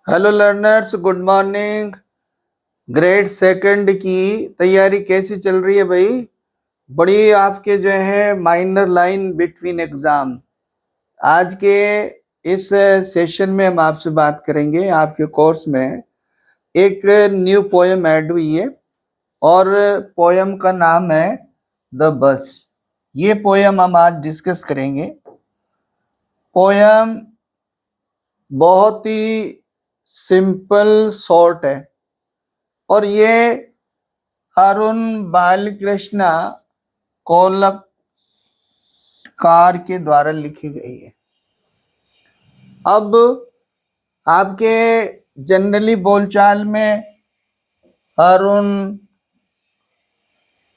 Hello learners, good morning. Grade second की तैयारी कैसी चल रही है भाई? बड़ी आपके जो है माइनर लाइन बिटवीन एग्जाम। आज के इस सेशन में हम आपसे बात करेंगे। आपके कोर्स में एक न्यू पोयम ऐड हुई है और पोयम का नाम है द बस। ये पोयम हम आज डिस्कस करेंगे। पोयम बहुत ही सिंपल शॉर्ट है और ये अरुण बालकृष्ण कोलकार के द्वारा लिखी गई है। अब आपके जनरली बोलचाल में अरुण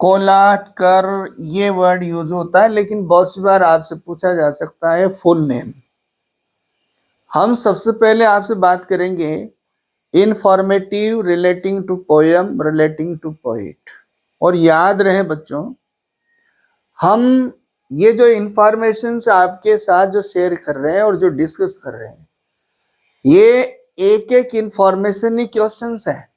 कोलाटकर ये वर्ड यूज होता है, लेकिन बहुत सी बार आपसे पूछा जा सकता है फुल नेम। हम सबसे पहले आपसे बात करेंगे informative relating to poem relating to poet. और याद रहे बच्चों, हम ये जो इंफॉर्मेशन आपके साथ जो शेयर कर रहे हैं और जो डिस्कस कर रहे हैं, ये एक एक इंफॉर्मेशन ही क्वेश्चंस है।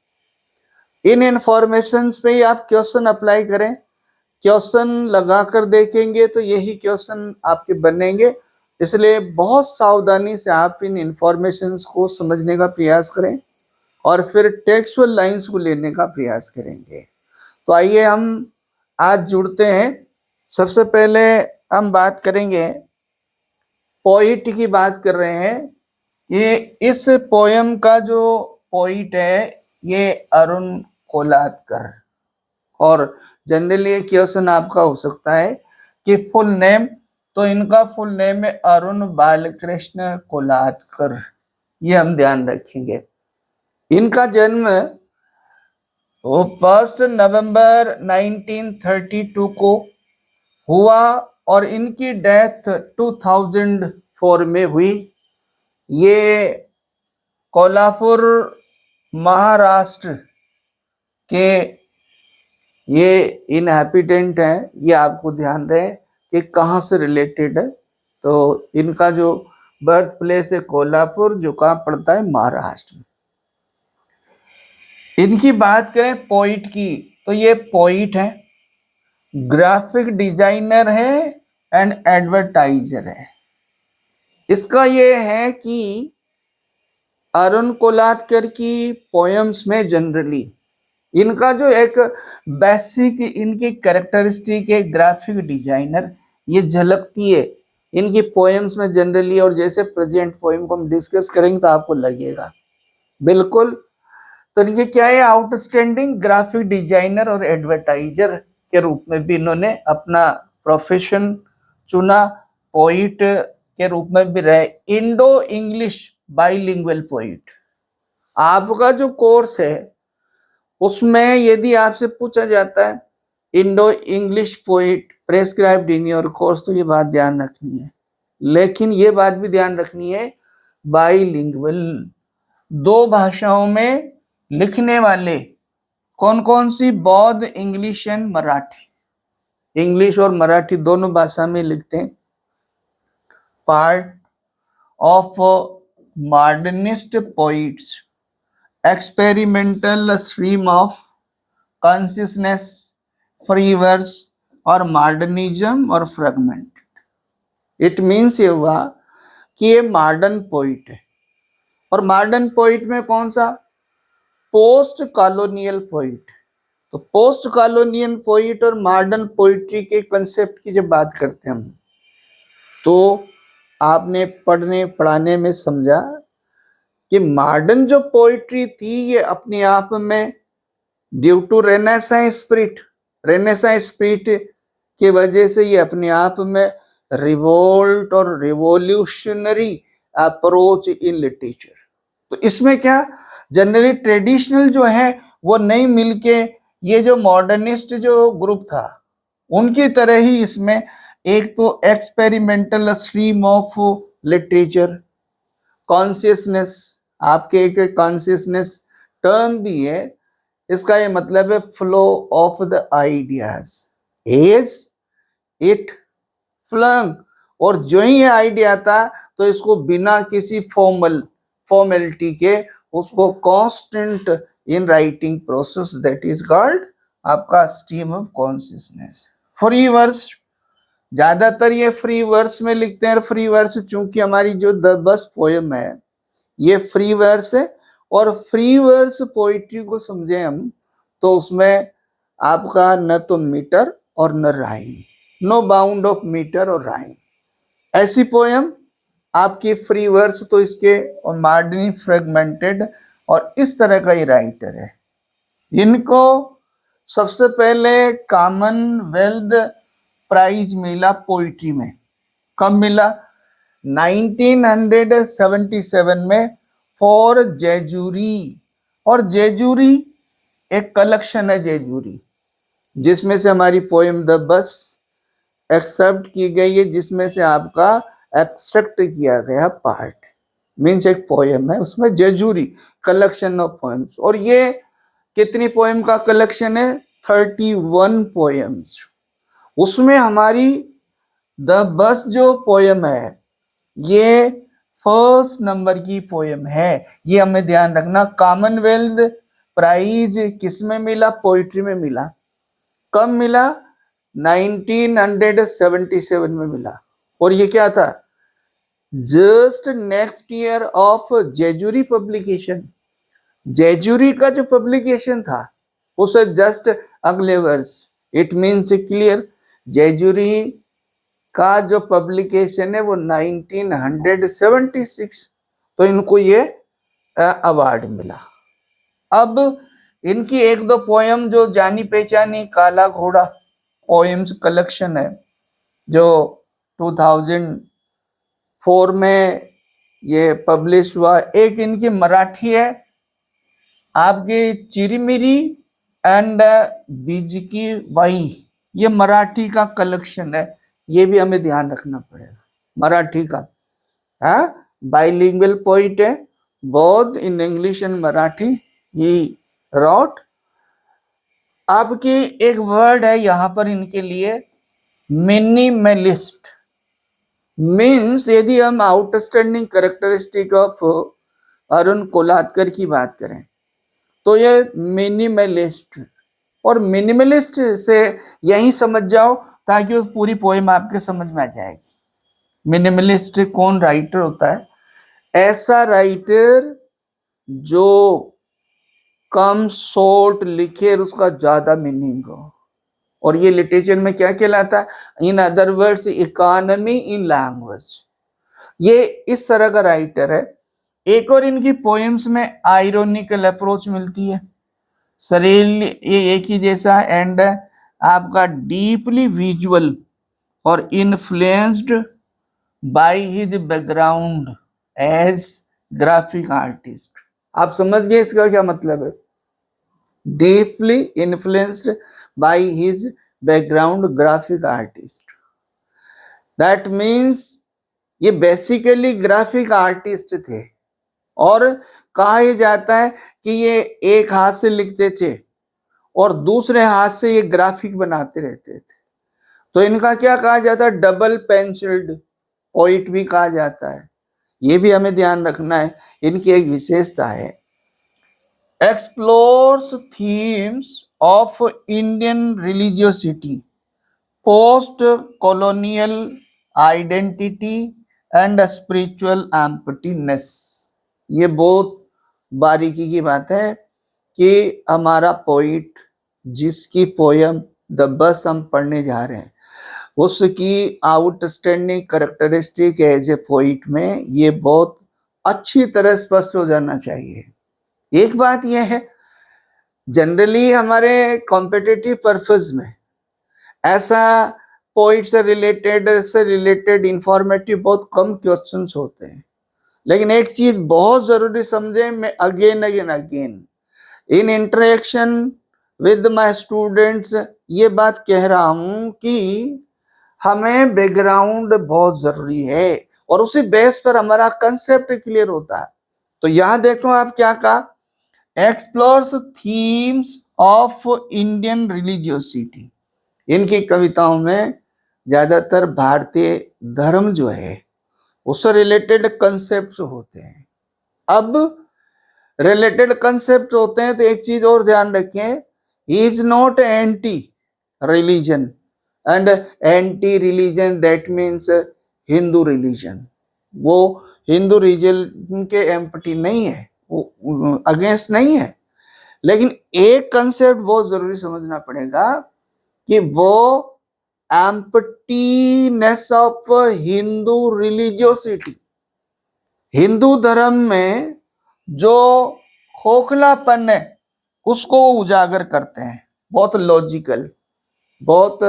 इन इंफॉर्मेशंस पे ही आप क्वेश्चन अप्लाई करें। क्वेश्चन लगा कर देखेंगे तो यही क्वेश्चन आपके बनेंगे। इसलिए बहुत सावधानी से आप इन इंफॉर्मेशंस को समझने का प्रयास करें और फिर टेक्सुअल लाइंस को लेने का प्रयास करेंगे। तो आइए हम आज जुड़ते हैं। सबसे पहले हम बात करेंगे, पोइट की बात कर रहे हैं। ये इस पोयम का जो पोइट है ये अरुण कोलाटकर। और जनरली ये क्वेश्चन आपका हो सकता है कि फुल नेम, तो इनका फुल नेम है अरुण बालकृष्ण कोलाटकर। ये हम ध्यान रखेंगे। इनका जन्म वो 1 नवंबर 1932 को हुआ और इनकी डेथ 2004 में हुई। ये कोल्हापुर महाराष्ट्र के ये इनहैबिटेंट हैं। ये आपको ध्यान रहे कि कहाँ से रिलेटेड है। तो इनका जो बर्थ प्लेस है कोल्हापुर, जो कहाँ पड़ता है, महाराष्ट्र में। इनकी बात करें पोइट की, तो ये पोइट है, ग्राफिक डिजाइनर है एंड एडवर्टाइजर है। इसका ये है कि अरुण कोलाटकर की पोयम्स में जनरली इनका जो एक बेसिक इनकी कैरेक्टरिस्टिक है ग्राफिक डिजाइनर, ये झलकती है इनकी पोएम्स में जनरली। और जैसे प्रेजेंट पोएम को हम डिस्कस करेंगे तो आपको लगेगा बिल्कुल। तो इनके क्या है, आउटस्टैंडिंग ग्राफिक डिजाइनर और एडवर्टाइजर के रूप में भी इन्होंने अपना प्रोफेशन चुना। पोइट के रूप में भी रहे, इंडो इंग्लिश बाइलिंगुअल पोइट। आपका जो कोर्स है उसमें यदि आपसे पूछा जाता है Indo English poet prescribed in your course, तो ये बात ध्यान रखनी है। लेकिन ये बात भी ध्यान रखनी है बाइलिंगुअल, दो भाषाओं में लिखने वाले। कौन कौन सी? बौद्ध, इंग्लिश एंड मराठी। इंग्लिश और मराठी दोनों भाषा में लिखते हैं। Part of modernist poets, experimental stream of consciousness, free verse और मॉडर्निज्म और फ्रेगमेंट। इट मीन्स ये हुआ कि ये मॉडर्न पोइट है। और मॉडर्न पोइट में कौन सा? Post colonial poet. तो पोस्ट कॉलोनियल पोइट और मॉडर्न पोइट्री के कंसेप्ट की जब बात करते हैं हम, तो आपने पढ़ाने में समझा कि मॉडर्न जो पोइट्री थी ये अपने आप में ड्यू टू रेनेसांस स्पिरिट की वजह से ये अपने आप में रिवोल्ट और रिवोल्यूशनरी अप्रोच इन लिटरेचर। तो इसमें क्या, जनरली ट्रेडिशनल जो है वो नहीं मिलके ये जो मॉडर्निस्ट जो ग्रुप था उनकी तरह ही इसमें एक तो experimental stream of literature, consciousness, आपके एक कॉन्शियसनेस टर्म भी है। इसका ये मतलब है flow of the ideas as it flung. और जो ही ये आइडिया था तो इसको बिना किसी फॉर्मल फॉर्मेलिटी के, उसको constant in writing process, that is called आपका stream of consciousness. Free verse, ज्यादातर ये फ्री वर्स में लिखते हैं। फ्री वर्स चूंकि हमारी जो द बस पोयम है ये फ्री वर्स है, और फ्री वर्स पोइट्री को समझे हम तो उसमें आपका न तो मीटर और न rhyme, no bound of metre और राइम। ऐसी पोयम आपकी फ्री वर्स, तो इसके और मॉडर्न फ्रेगमेंटेड और इस तरह का ही राइटर है। इनको सबसे पहले कॉमनवेल्थ प्राइज मिला पोइट्री में। कब मिला? 1977 में फॉर जेजूरी। और जेजूरी एक कलेक्शन है, जेजूरी, जिसमें से हमारी पोएम द बस एक्सेप्ट की गई है, जिसमें से आपका एक्सट्रैक्ट किया गया पार्ट मीन्स एक पोएम है, उसमें जेजूरी कलेक्शन ऑफ पोएम्स। और ये कितनी पोएम का कलेक्शन है? 31 पोएम्स। उसमें हमारी द बस जो पोएम है ये फर्स्ट नंबर की पोएम है। ये हमें ध्यान रखना। कॉमनवेल्थ प्राइज किसमें मिला? पोइट्री में मिला। कब मिला? 1977 में मिला। और ये क्या था? Just next year of Jejuri publication. Jejuri का जो पब्लिकेशन था उसे जस्ट अगले वर्ष, इट मीन्स क्लियर, जेजूरी का जो पब्लिकेशन है वो 1976, तो इनको ये अवार्ड मिला। अब इनकी एक दो पोयम जो जानी पहचानी, काला घोड़ा पोएम्स कलेक्शन है जो 2004 में ये पब्लिश हुआ। एक इनकी मराठी है आपकी चिरीमिरी एंड बीज की वाई, ये मराठी का कलेक्शन है। ये भी हमें ध्यान रखना पड़ेगा, मराठी का है, बाइलिंगुअल पोइट है, both in English and Marathi ही रॉट। आपकी एक वर्ड है यहाँ पर इनके लिए, मिनिमलिस्ट। मीन्स यदि हम आउटस्टैंडिंग कैरेक्टरिस्टिक ऑफ अरुण कोलात्कर की बात करें तो ये मिनिमलिस्ट। और मिनिमलिस्ट से यही समझ जाओ ताकि उस पूरी पोएम आपके समझ में आ जाएगी। मिनिमलिस्ट कौन राइटर होता है? ऐसा राइटर जो कम शॉर्ट लिखे और उसका ज्यादा मीनिंग हो। और ये लिटरेचर में क्या कहलाता है? In other words economy in language. ये इस तरह का राइटर है। एक और इनकी पोएम्स में आयरोनिकल अप्रोच मिलती है, सरेल ये एक ही जैसा, एंड आपका डीपली विजुअल और influenced by his background as graphic artist. आप समझ गए इसका क्या मतलब है? Deeply influenced by his background graphic artist, that means ये बेसिकली ग्राफिक आर्टिस्ट थे। और कहा यह जाता है कि ये एक हाथ से लिखते थे और दूसरे हाथ से ये ग्राफिक बनाते रहते थे, तो इनका क्या कहा जाता है? डबल पेंसिल्ड पोइट भी कहा जाता है। ये भी हमें ध्यान रखना है, इनकी एक विशेषता है। Explores themes of Indian religiosity, post colonial identity and spiritual emptiness. ये बहुत बारीकी की बात है कि हमारा पोइट जिसकी पोयम द बस हम पढ़ने जा रहे हैं उसकी outstanding characteristic as a poet में ये बहुत अच्छी तरह स्पष्ट हो जाना चाहिए। एक बात यह है, जनरली हमारे कॉम्पिटिटिव पर्पस में ऐसा पोइट से रिलेटेड इंफॉर्मेटिव बहुत कम क्वेश्चंस होते हैं। लेकिन एक चीज बहुत जरूरी समझे, मैं again in interaction with my students ये बात कह रहा हूं कि हमें बैकग्राउंड बहुत जरूरी है और उसी बेस पर हमारा कंसेप्ट क्लियर होता है। तो यहां देखो आप क्या कहा, explores themes of Indian religiosity. इनकी कविताओं में ज्यादातर भारतीय धर्म जो है उससे रिलेटेड कंसेप्ट्स होते हैं। अब रिलेटेड कंसेप्ट होते हैं, तो एक चीज और ध्यान रखें, he is not anti religion and anti religion that means Hindu religion. वो हिंदू रिलीजन के एम्पटी नहीं है, वो अगेंस्ट नहीं है, लेकिन एक कंसेप्ट बहुत जरूरी समझना पड़ेगा कि वो emptiness of Hindu religiosity, Hindu धर्म में जो खोखलापन है उसको वो उजागर करते हैं, बहुत लॉजिकल, बहुत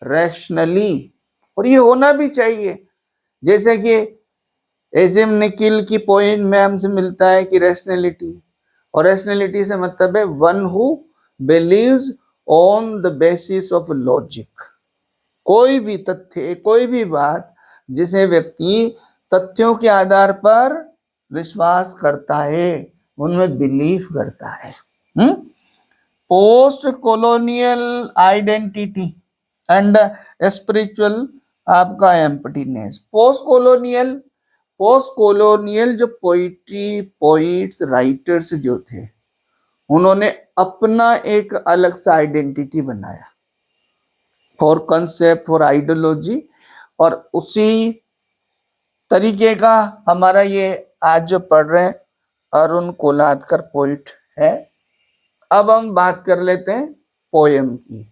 रैशनली, और ये होना भी चाहिए। जैसे कि एजिम निकिल की पॉइंट में हमसे मिलता है कि रैशनैलिटी, और रैशनैलिटी से मतलब है one who believes on the basis of logic. कोई भी तथ्य, कोई भी बात जिसे व्यक्ति तथ्यों के आधार पर विश्वास करता है, उनमें बिलीव करता है। Post colonial identity and spiritual आपका एम्प्टीनेस। पोस्ट कॉलोनियल जो पोइट्री, पोइट्स, राइटर्स जो थे, उन्होंने अपना एक अलग सा आइडेंटिटी बनाया फॉर कंसेप्ट, फॉर आइडियोलॉजी, और उसी तरीके का हमारा ये आज जो पढ़ रहे हैं अरुण कोलातकर पोइट है। अब हम बात कर लेते हैं पोयम की।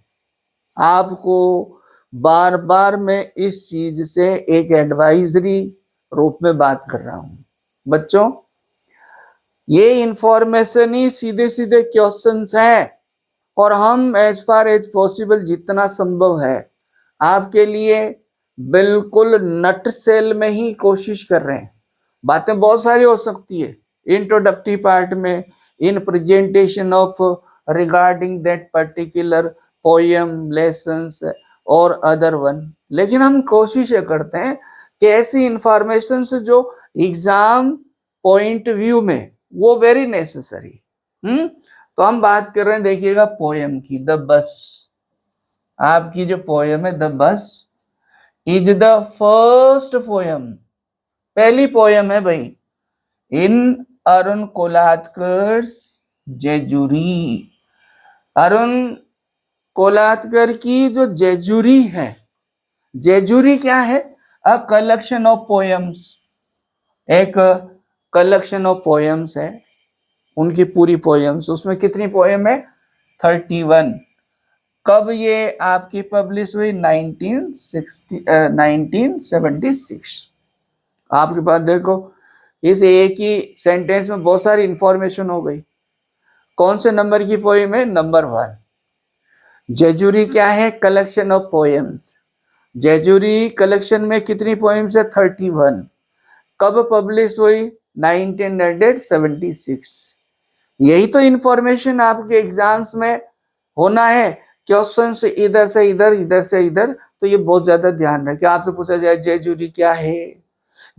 आपको बार बार मैं इस चीज से एक एडवाइजरी रूप में बात कर रहा हूं बच्चों, ये इंफॉर्मेशन ही सीधे सीधे क्वेश्चंस हैं, और हम एज फार एज पॉसिबल जितना संभव है आपके लिए बिल्कुल नट सेल में ही कोशिश कर रहे हैं। बातें बहुत सारी हो सकती है इंट्रोडक्टरी पार्ट में, in presentation of regarding that particular poem, lessons और अदर वन, लेकिन हम कोशिश ये करते हैं कि ऐसी इंफॉर्मेशन से जो एग्जाम पॉइंट व्यू में वो वेरी नेसेसरी। तो हम बात कर रहे हैं, देखिएगा पोयम की, द बस। आपकी जो पोयम है the bus is the first poem, पहली पोयम है भाई, इन अरुण कोलातकर्स जेजुरी। अरुण कोलातकर की जो जेजुरी है, जेजुरी क्या है? अ कलेक्शन ऑफ पोयम्स, एक कलेक्शन ऑफ पोयम्स है, उनकी पूरी पोयम्स। उसमें कितनी पोयम है? 31। कब ये आपकी पब्लिश हुई? 1976। आपके पास देखो इस एक ही सेंटेंस में बहुत सारी इंफॉर्मेशन हो गई। कौन से नंबर की पोयम है? नंबर 1। जेजुरी क्या है? Collection of poems. Jejuri collection में कितनी पोयम्स है? 31। कब पब्लिश हुई? 1976। यही तो इंफॉर्मेशन आपके एग्जाम्स में होना है, क्वेश्चन से इधर से इधर, इधर से इधर। तो ये बहुत ज्यादा ध्यान रखें। आपसे पूछा जाए जेजुरी क्या है,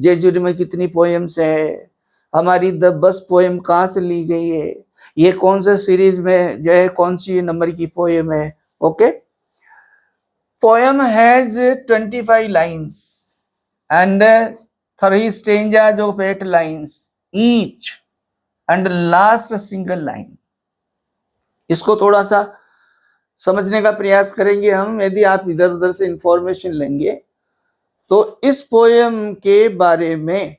जेजुरी में कितनी पोयम्स है, हमारी द बस पोयम कहाँ से ली गई है, ये कौन सा सीरीज में जो है कौन सी नंबर की पोयम है। Okay, poem has 25 lines and 3 stanzas of 8 lines each and last single line. इसको थोड़ा सा समझने का प्रयास करेंगे हम। यदि आप इधर उधर से इंफॉर्मेशन लेंगे तो इस पोयम के बारे में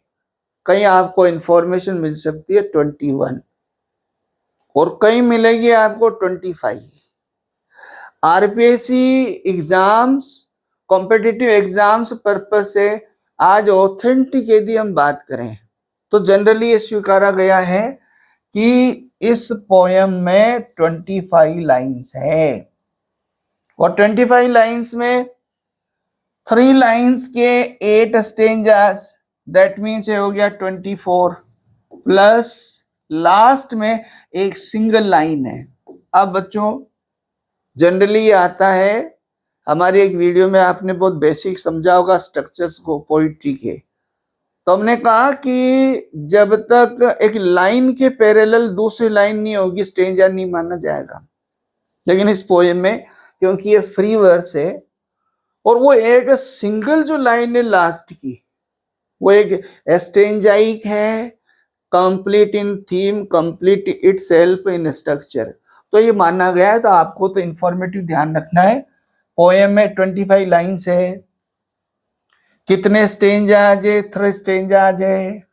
कहीं आपको इंफॉर्मेशन मिल सकती है 21 और कहीं मिलेगी आपको 25। RPSC exams, competitive exams purpose से आज ऑथेंटिक यदि हम बात करें तो जनरली ये स्वीकारा गया है कि इस पोयम में 25 लाइन्स है, और 25 लाइन्स में 3 लाइन्स के 8 स्टेंजास, दैट मीन्स हो गया 24, प्लस लास्ट में एक सिंगल लाइन है। अब बच्चों जनरली ये आता है, हमारी एक वीडियो में आपने बहुत बेसिक समझा होगा स्ट्रक्चर्स को पोइट्री के, तो हमने कहा कि जब तक एक लाइन के पैरेलल दूसरी लाइन नहीं होगी स्टेंजा नहीं माना जाएगा। लेकिन इस पोएम में क्योंकि ये फ्री वर्स है और वो एक सिंगल जो लाइन है लास्ट की वो एक स्टेंजाइक है, complete in theme, complete itself in structure. तो ये माना गया है, तो आपको तो इंफॉर्मेटिव ध्यान रखना है। पोएम में 25 लाइन्स है, कितने स्टेंजाज है? 3 स्टेंजाज है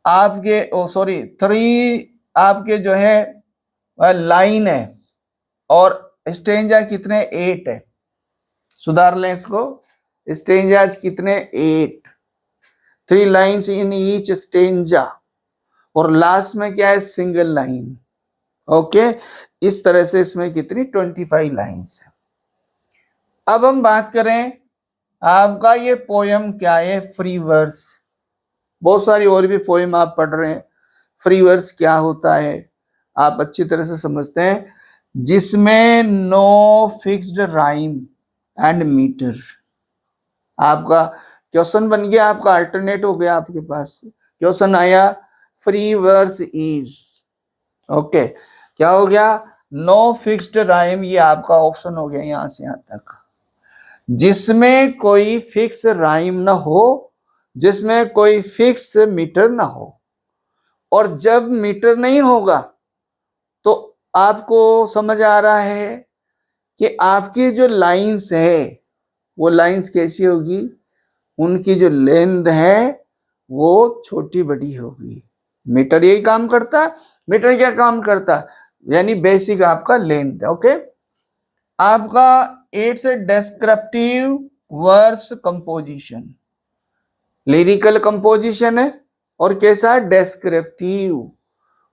आपके, ओ सॉरी 3 आपके जो है लाइन है, और स्टेंजा कितने? 8 है। सुधार लें इसको, स्टेंजाज कितने? 8, 3 लाइन्स इन ईच स्टेंजा, और लास्ट में क्या है? Single line. ओके, इस तरह से इसमें कितनी? 25 लाइन्स है। अब हम बात करें आपका ये पोयम क्या है? Free verse. बहुत सारी और भी पोयम आप पढ़ रहे हैं। फ्री वर्स क्या होता है आप अच्छी तरह से समझते हैं, जिसमें no fixed rhyme and metre. आपका क्वेश्चन बन गया, आपका अल्टरनेट हो गया, आपके पास क्वेश्चन आया फ्री वर्स इज। ओके, क्या हो गया? नो फिक्स्ड राइम, ये आपका ऑप्शन हो गया यहां से यहां तक। जिसमें कोई फिक्स राइम ना हो, जिसमें कोई फिक्स मीटर ना हो, और जब मीटर नहीं होगा तो आपको समझ आ रहा है कि आपकी जो लाइंस है वो लाइंस कैसी होगी? उनकी जो लेंथ है वो छोटी बड़ी होगी। मीटर यही काम करता है। मीटर क्या काम करता है? यानी बेसिक आपका लेंथ है। ओके, आपका 8 से descriptive verse composition, lyrical composition है, और कैसा है? डेस्क्रिप्टिव।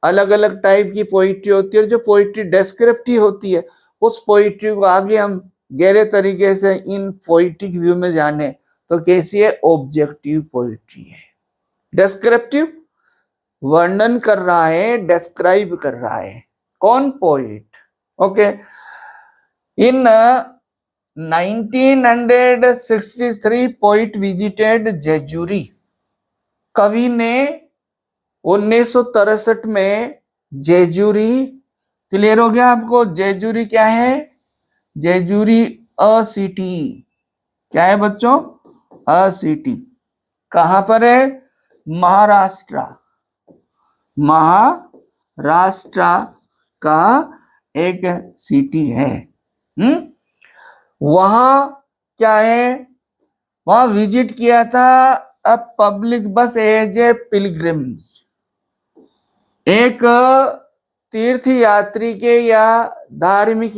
अलग अलग टाइप की पोइट्री होती है, और जो पोइट्री डेस्क्रिप्टिव होती है उस पोइट्री को आगे हम गहरे तरीके से इन पोइट्रिक व्यू में जाने तो कैसी है? ऑब्जेक्टिव पोइट्री है। डेस्क्रिप्टिव वर्णन कर रहा है, डेस्क्राइब कर रहा है। कौन? पोइट। ओके, इन 1963 पोइट विजिटेड जेजुरी। कवि ने 1963 में जेजुरी, क्लियर हो गया आपको? जेजुरी क्या है? जेजुरी अ सिटी। क्या है बच्चों? अ सिटी। कहां पर है? महाराष्ट्र। महाराष्ट्र का एक सिटी है। वहां क्या है? वहां विजिट किया था a public bus as a pilgrims. एक तीर्थ यात्री के या धार्मिक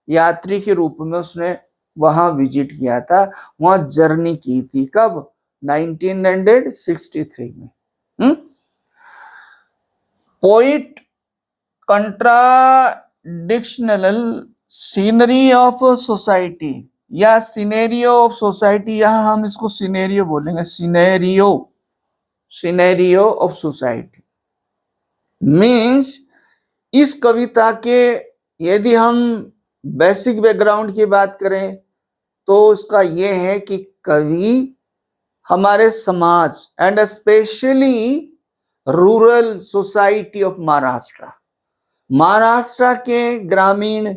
यात्री के रूप में उसने वहां विजिट किया था, वहां जर्नी की थी। कब? 1963 में। पोइट कंट्राडिक्शनल सीनरी ऑफ सोसाइटी या सिनेरियो ऑफ सोसाइटी, यहां हम इसको सिनेरियो बोलेंगे। सिनेरियो ऑफ सोसाइटी मीन्स, इस कविता के यदि हम बेसिक बैकग्राउंड की बात करें तो उसका यह है कि कवि हमारे समाज and specially rural society of Maharashtra के ग्रामीण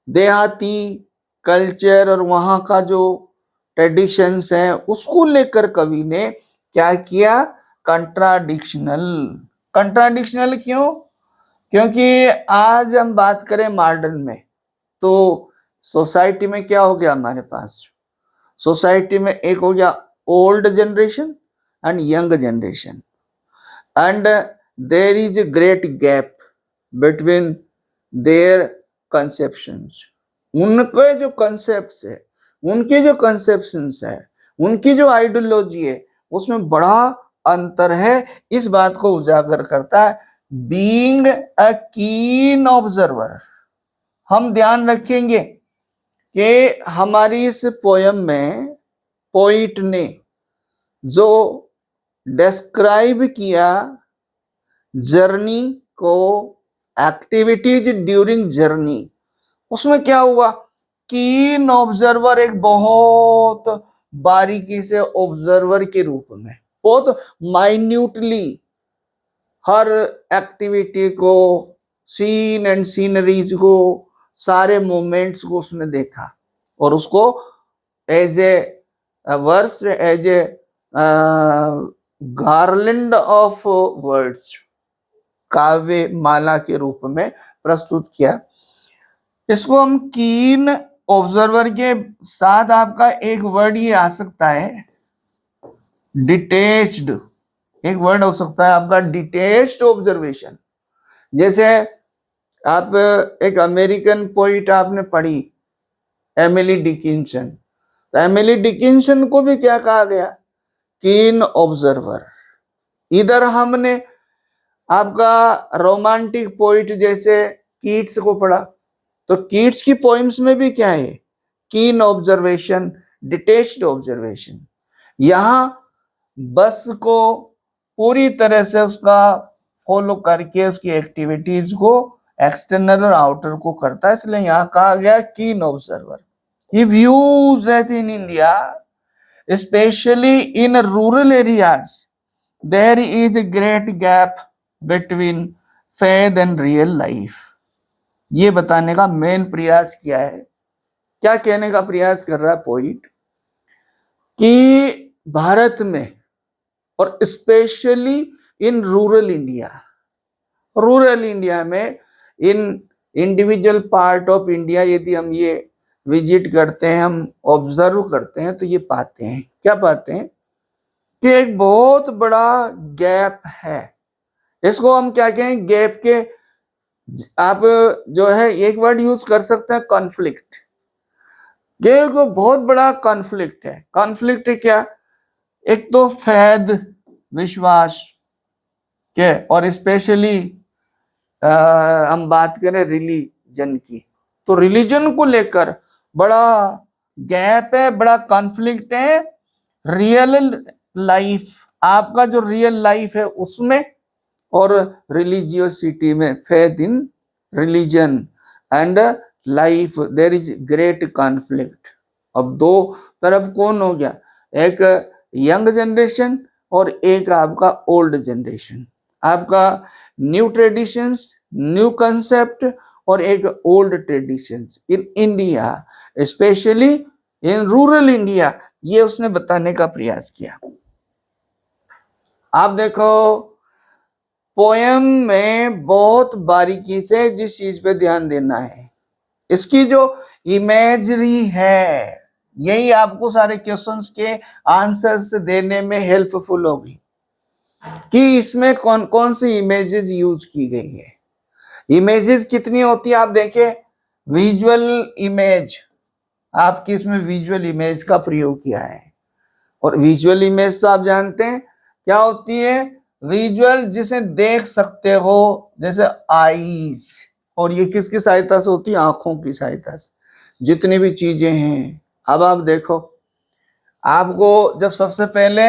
देहाती कल्चर और वहां का जो ट्रेडिशंस है उसको लेकर कवि ने क्या किया? कंट्राडिक्शनल क्यों? क्योंकि आज हम बात करें मॉडर्न में तो सोसाइटी में क्या हो गया हमारे पास? सोसाइटी में एक हो गया old generation and young generation, and there is a great gap between their conceptions. उनके जो कंसेप्ट्स है, उनके जो कंसेप्शंस है, उनकी जो आइडियोलॉजी है उसमें बड़ा अंतर है। इस बात को उजागर करता है बीइंग अ कीन ऑब्जर्वर। हम ध्यान रखेंगे कि हमारी इस पोयम में पोइट ने जो डिस्क्राइब किया जर्नी को, एक्टिविटीज ड्यूरिंग जर्नी, उसमें क्या हुआ? कीन ऑब्जर्वर, एक बहुत बारीकी से ऑब्जर्वर के रूप में बहुत माइन्यूटली हर एक्टिविटी को, सीन एंड सीनरीज को, सारे मोमेंट्स को उसने देखा और उसको as a verse, as a garland of words, काव्य माला के रूप में प्रस्तुत किया। इसको हम कीन ऑब्जर्वर के साथ आपका एक वर्ड ये आ सकता है डिटेच्ड, एक वर्ड हो सकता है आपका डिटेच्ड ऑब्जर्वेशन। जैसे आप एक अमेरिकन पोइट आपने पढ़ी एमिली डिकिंसन, तो एमिली डिकिंसन को भी क्या कहा गया, कीन ऑब्जर्वर। इधर हमने आपका रोमांटिक पोइट जैसे कीट्स को पढ़ा, तो कीट्स की पोइम्स में भी क्या है, कीन ऑब्जर्वेशन, डिटेच्ड ऑब्जर्वेशन। यहां बस को पूरी तरह से उसका फॉलो करके उसकी एक्टिविटीज को एक्सटर्नल और आउटर को करता है, इसलिए यहां कहा गया keen observer. He views that in India specially in rural areas there is a great gap between faith and real life. ये बताने का मेन प्रयास किया है। क्या कहने का प्रयास कर रहा है पोइट, कि भारत में और specially in rural India, rural India में इन इंडिविजुअल पार्ट ऑफ इंडिया यदि हम ये विजिट करते हैं, हम ऑब्जर्व करते हैं, तो ये पाते हैं, क्या पाते हैं कि एक बहुत बड़ा गैप है। इसको हम क्या कहें, गैप के आप जो है एक वर्ड यूज कर सकते हैं कॉन्फ्लिक्ट। गैप को बहुत बड़ा कॉन्फ्लिक्ट है। कॉन्फ्लिक्ट क्या, एक तो फैद विश्वास के, और स्पेशली हम बात करें रिलीजन की, तो रिलीजन को लेकर बड़ा गैप है, बड़ा कॉन्फ्लिक्ट है। रियल लाइफ, आपका जो रियल लाइफ है उसमें, और रिलीजियोसिटी में, faith in religion and life there is great conflict. अब दो तरफ कौन हो गया, एक यंग जनरेशन और एक आपका ओल्ड जनरेशन, आपका न्यू ट्रेडिशंस, न्यू कंसेप्ट, और एक old traditions in India, specially in rural India. ये उसने बताने का प्रयास किया। आप देखो पोयम में बहुत बारीकी से जिस चीज पे ध्यान देना है, इसकी जो इमेजरी है, यही आपको सारे क्वेश्चंस के आंसर्स देने में हेल्पफुल होगी कि इसमें कौन कौन सी इमेजेस यूज की गई है। इमेजेस कितनी होती है आप देखें, विजुअल इमेज, आपकी इसमें विजुअल इमेज का प्रयोग किया है। और विजुअल इमेज तो आप जानते हैं क्या होती है, विजुअल जिसे देख सकते हो, जैसे आईज, और ये किसकी सहायता से होती है, आंखों की सहायता से, जितनी भी चीजें हैं। अब आप देखो, आपको जब सबसे पहले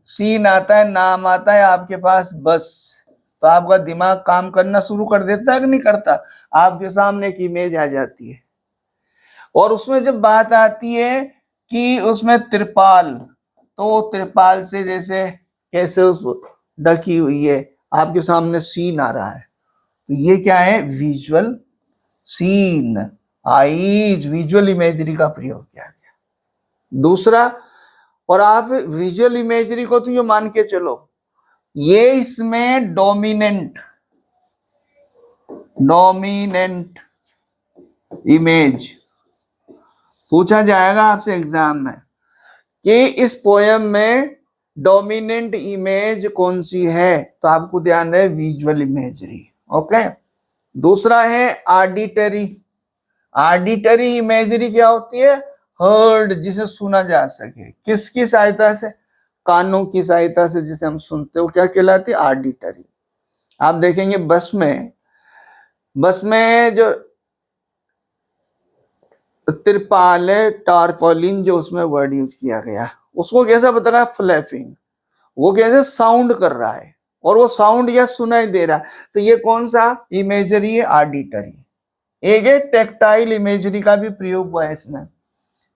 सीन आता है, नाम आता है आपके पास बस, तो आपका दिमाग काम करना शुरू कर देता है कि नहीं करता, आपके सामने एक इमेज आ जाती है। और उसमें जब बात आती है कि उसमें त्रिपाल, तो त्रिपाल से जैसे कैसे उस ढकी हुई है, आपके सामने सीन आ रहा है, तो ये क्या है, visual scene, eyes, visual imagery का प्रयोग किया गया। दूसरा, और आप विजुअल इमेजरी को तो ये मान के चलो, ये इसमें डोमिनेंट इमेज पूछा जाएगा आपसे एग्जाम में कि इस पोयम में डोमिनेंट इमेज कौन सी है, तो आपको ध्यान रहे विजुअल इमेजरी। ओके। दूसरा है ऑडिटरी। ऑडिटरी इमेजरी क्या होती है, हर्ड, जिसे सुना जा सके, किसकी सहायता से, कानों की सहायता से जिसे हम सुनते हो, क्या कहलाती है, ऑडिटरी। आप देखेंगे बस में जो त्रिपाल है, टारपोलिन, जो उसमें वर्ड यूज किया गया, उसको कैसा बता रहा है, फ्लैपिंग, वो कैसे साउंड कर रहा है, और वो साउंड या सुनाई दे रहा है, तो ये कौन सा इमेजरी है, ऑडिटरी। एक है टेक्टाइल इमेजरी का भी प्रयोग हुआ है इसमें,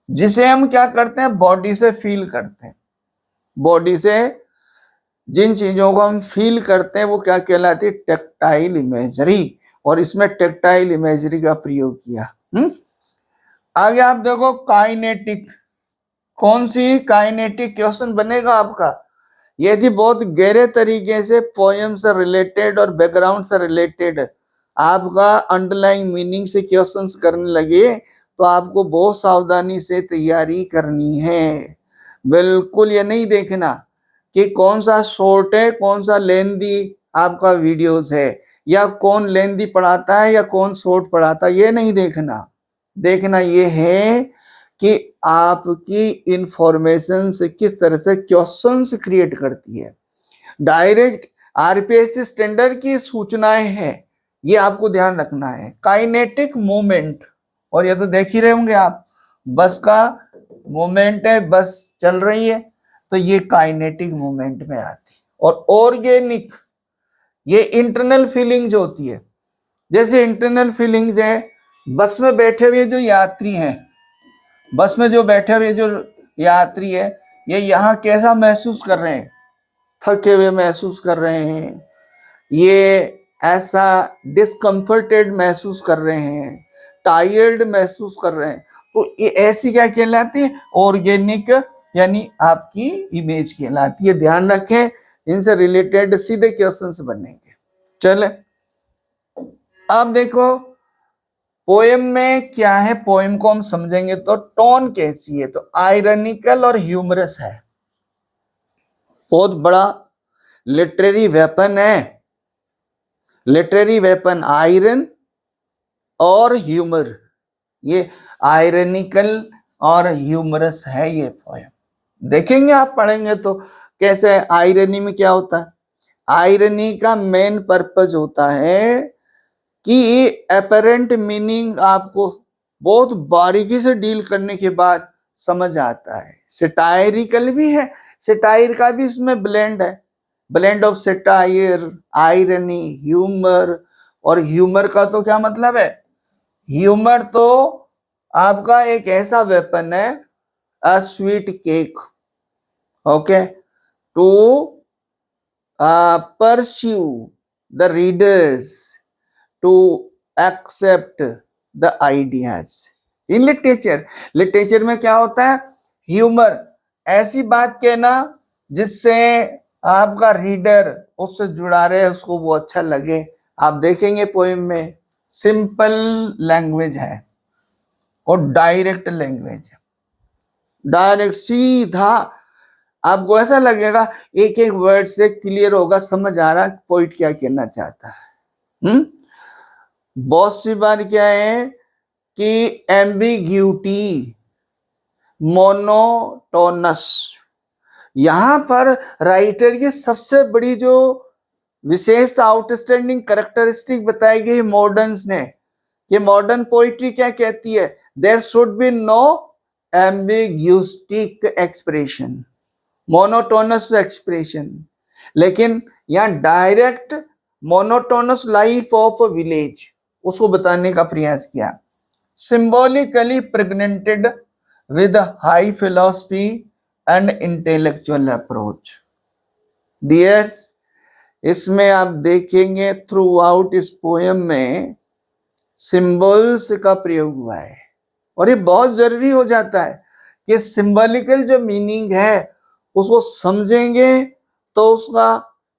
जिसे हम क्या करते हैं, बॉडी से फील करते हैं, बॉडी से जिन चीजों को हम फील करते हैं वो क्या कहलाती है, टेक्टाइल इमेजरी, और इसमें टेक्टाइल इमेजरी का प्रयोग किया। आगे आप देखो काइनेटिक, कौन सी काइनेटिक, क्वेश्चन बनेगा आपका यदि बहुत गहरे तरीके से पोयम से रिलेटेड और बैकग्राउंड से रिलेटेड आपका अंडरलाइंग मीनिंग से क्वेश्चंस करने लगे तो आपको बहुत सावधानी से तैयारी करनी है। बिल्कुल ये नहीं देखना कि कौन सा शॉर्ट है कौन सा लेंदी आपका वीडियोस है, या कौन लेंदी पढ़ाता है या कौन शॉर्ट पढ़ाता है, ये नहीं देखना। देखना ये है कि आपकी इंफॉर्मेशन से किस तरह से क्वेश्चंस क्रिएट करती है। डायरेक्ट आरपीएससी स्टैंडर्ड की सूचनाएं हैं, ये आपको ध्यान रखना है। काइनेटिक मूवमेंट, और ये तो देख ही रहे होंगे आप, बस का मूवमेंट है, बस चल रही है तो ये काइनेटिक मूवमेंट में आती। और ऑर्गेनिक, ये इंटरनल फीलिंग्स होती है। जैसे इंटरनल फीलिंग्स है, बस में बैठे हुए जो यात्री हैं, बस में जो बैठे हुए जो यात्री है, ये यहाँ कैसा महसूस कर रहे हैं, थके हुए महसूस कर रहे हैं, ये ऐसा डिस्कम्फर्टेड महसूस कर रहे हैं, टायर्ड महसूस कर रहे हैं, तो ये ऐसी क्या कहलाती है, ऑर्गेनिक यानी आपकी इमेज कहलाती है। ध्यान रखें, इनसे रिलेटेड सीधे क्वेश्चंस बनेंगे। चले अब देखो पोएम में क्या है, पोएम को हम समझेंगे तो टोन कैसी है, तो आयरनिकल और ह्यूमरस है। बहुत बड़ा लिटरेरी वेपन है, लिटरेरी वेपन आयरन और ह्यूमर, ये आयरनिकल और ह्यूमरस है ये पोएम। देखेंगे आप पढ़ेंगे तो कैसे आयरनी में क्या होता है। आयरनी का मेन पर्पस होता है कि अपेरेंट मीनिंग आपको बहुत बारीकी से डील करने के बाद समझ आता है। सेटायरिकल भी है, सेटायर का भी इसमें ब्लेंड है, blend of satire, irony, humour. और ह्यूमर का तो क्या मतलब है, ह्यूमर तो आपका एक ऐसा वेपन है, a sweet cake, okay, to pursue the readers to accept the ideas in literature. Literature में क्या होता है, ह्यूमर, ऐसी बात कहना जिससे आपका रीडर उससे जुड़ा रहे, उसको वो अच्छा लगे। आप देखेंगे पोएम में सिंपल लैंग्वेज है और डायरेक्ट लैंग्वेज है, डायरेक्ट सीधा, आपको ऐसा लगेगा एक एक वर्ड से क्लियर होगा, समझ आ रहा पोइट क्या कहना चाहता है। बहुत सी बार क्या है कि एम्बिग्यूटी, मोनोटोनस, यहां पर राइटर की सबसे बड़ी जो विशेषता, आउटस्टैंडिंग कैरेक्टरिस्टिक बताई गई मॉडर्न्स ने, कि मॉडर्न पोइट्री क्या कहती है, there should be no ambiguistic expression, monotonous expression. लेकिन यहां direct monotonous life of village उसको बताने का प्रयास किया। Symbolically pregnanted with high philosophy and intellectual approach. Dears, इसमें आप देखेंगे थ्रू आउट इस पोएम में सिंबल्स का प्रयोग हुआ है, और ये बहुत जरूरी हो जाता है कि सिंबॉलिकल जो मीनिंग है उसको समझेंगे तो उसका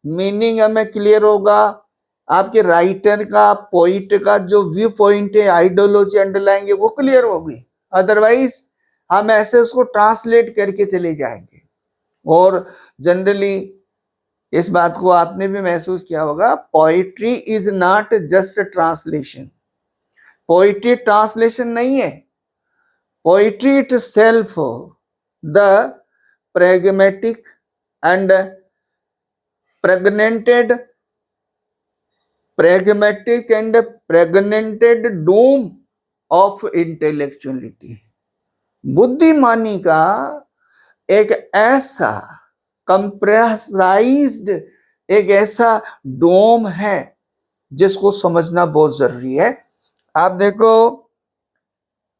मीनिंग हमें क्लियर होगा। आपके राइटर का, पोइट का जो व्यू पॉइंट है, आइडियोलॉजी अंडरलाइन वो क्लियर होगी। अदरवाइज हम ऐसे उसको ट्रांसलेट करके चले जाएंगे। और जनरली इस बात को आपने भी महसूस किया होगा, poetry is not just translation. Poetry translation नहीं है, poetry it self the pragmatic and pregnanted doom of intellectuality। बुद्धिमानी का एक ऐसा कंप्रेसाइज्ड, एक ऐसा डोम है जिसको समझना बहुत जरूरी है। आप देखो,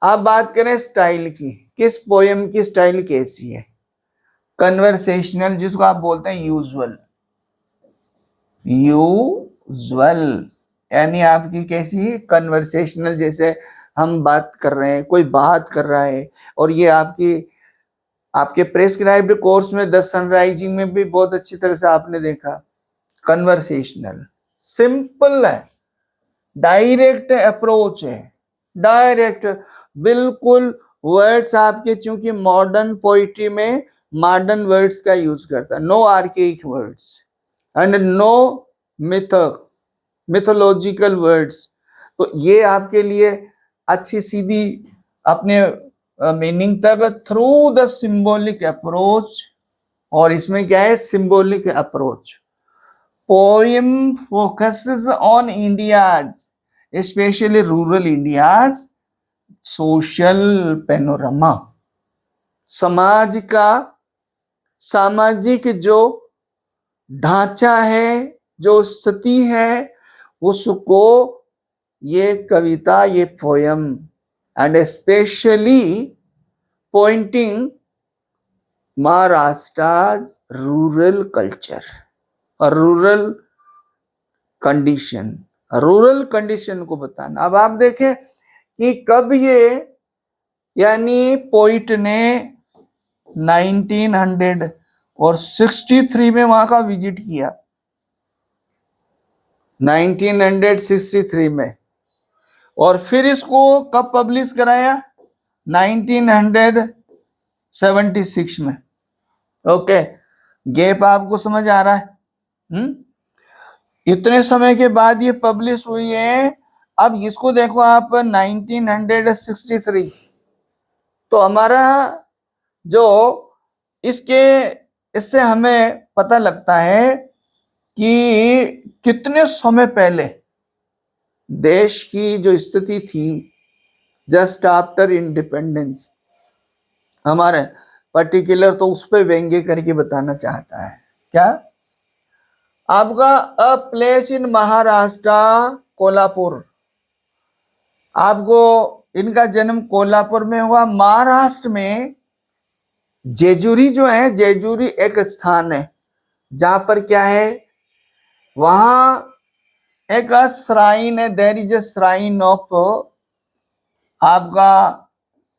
आप बात करें स्टाइल की, किस पोएम की स्टाइल कैसी है, कन्वर्सेशनल, जिसको आप बोलते हैं यूजुअल, यूजुअल यानी आपकी कैसी, कन्वर्सेशनल, जैसे हम बात कर रहे हैं, कोई बात कर रहा है और ये आपकी आपके प्रेस्क्राइब्ड कोर्स में द सनराइजिंग में भी बहुत अच्छी तरह से आपने देखा, कन्वर्सेशनल, सिंपल है, डायरेक्ट अप्रोच है, डायरेक्ट, बिल्कुल वर्ड्स आपके, चूंकि मॉडर्न पोइट्री में मॉडर्न वर्ड्स का यूज करता है, no archaic words and no mythological words. तो ये आपके लिए अच्छी सीधी अपने मीनिंग तक थ्रू द सिंबॉलिक अप्रोच। और इसमें क्या है, symbolic approach. Poem focuses on India's, specially rural India's, social panorama, समाज का, सामाजिक जो ढांचा है, जो स्थिति है, उसको ये कविता, ये poem and specially pointing Maharashtra rural culture और रूरल कंडीशन को बताना। अब आप देखें कि कब ये, यानी पोइट ने 1963 में वहां का विजिट किया, 1963 में, और फिर इसको कब पब्लिश कराया, 1976 में। ओके, गैप आपको समझ आ रहा है? इतने समय के बाद ये पब्लिश हुई है। अब इसको देखो आप 1963, तो हमारा जो इससे हमें पता लगता है कि कितने समय पहले देश की जो स्थिति थी जस्ट आफ्टर इंडिपेंडेंस, हमारे पर्टिकुलर तो उस पर व्यंग्य करके बताना चाहता है। क्या आपका a place in Maharashtra Kolhapur, आपको इनका जन्म कोल्हापुर में हुआ। महाराष्ट्र में जेजुरी जो है, जेजुरी एक स्थान है जहां पर क्या है, वहां एक श्राइन है, there is a shrine of आपका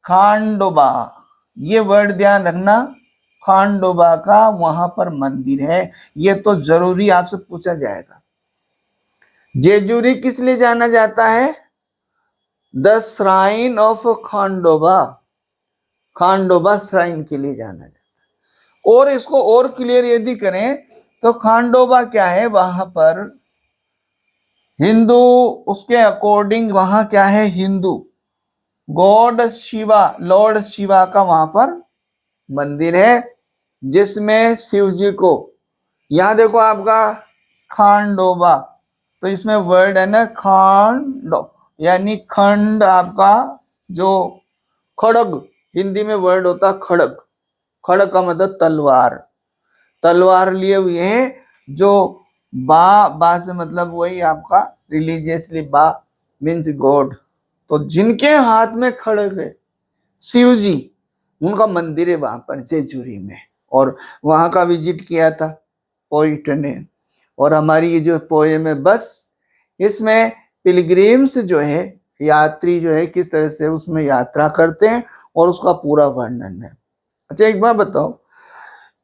खांडोबा, ये वर्ड ध्यान रखना, खांडोबा का वहां पर मंदिर है। ये तो जरूरी आपसे पूछा जाएगा। जेजुरी किस लिए जाना जाता है, the shrine of Khandoba, Khandoba shrine के लिए जाना जाता है। और इसको और क्लियर यदि करें तो खांडोबा क्या है, वहां पर हिंदू, उसके अकॉर्डिंग वहां क्या है, हिंदू गॉड शिवा, लॉर्ड शिवा का वहां पर मंदिर है, जिसमें शिव जी को, यहां देखो आपका खांडोबा, तो इसमें वर्ड है ना खांडो, यानी खंड, आपका जो खड़ग, हिंदी में वर्ड होता खड़ग, खड़ग का मतलब तलवार, तलवार लिए हुए हैं, जो बा से मतलब वही आपका रिलीजियसली, बा मीन्स गॉड, तो जिनके हाथ में खड़ग है शिव जी, उनका मंदिर है वहां पर जेजुरी में। और वहां का विजिट किया था पोइट ने। और हमारी ये जो पोएम है, बस इसमें पिलग्रिम्स जो है, यात्री जो है, किस तरह से उसमें यात्रा करते हैं और उसका पूरा वर्णन है। अच्छा, एक बात बताओ,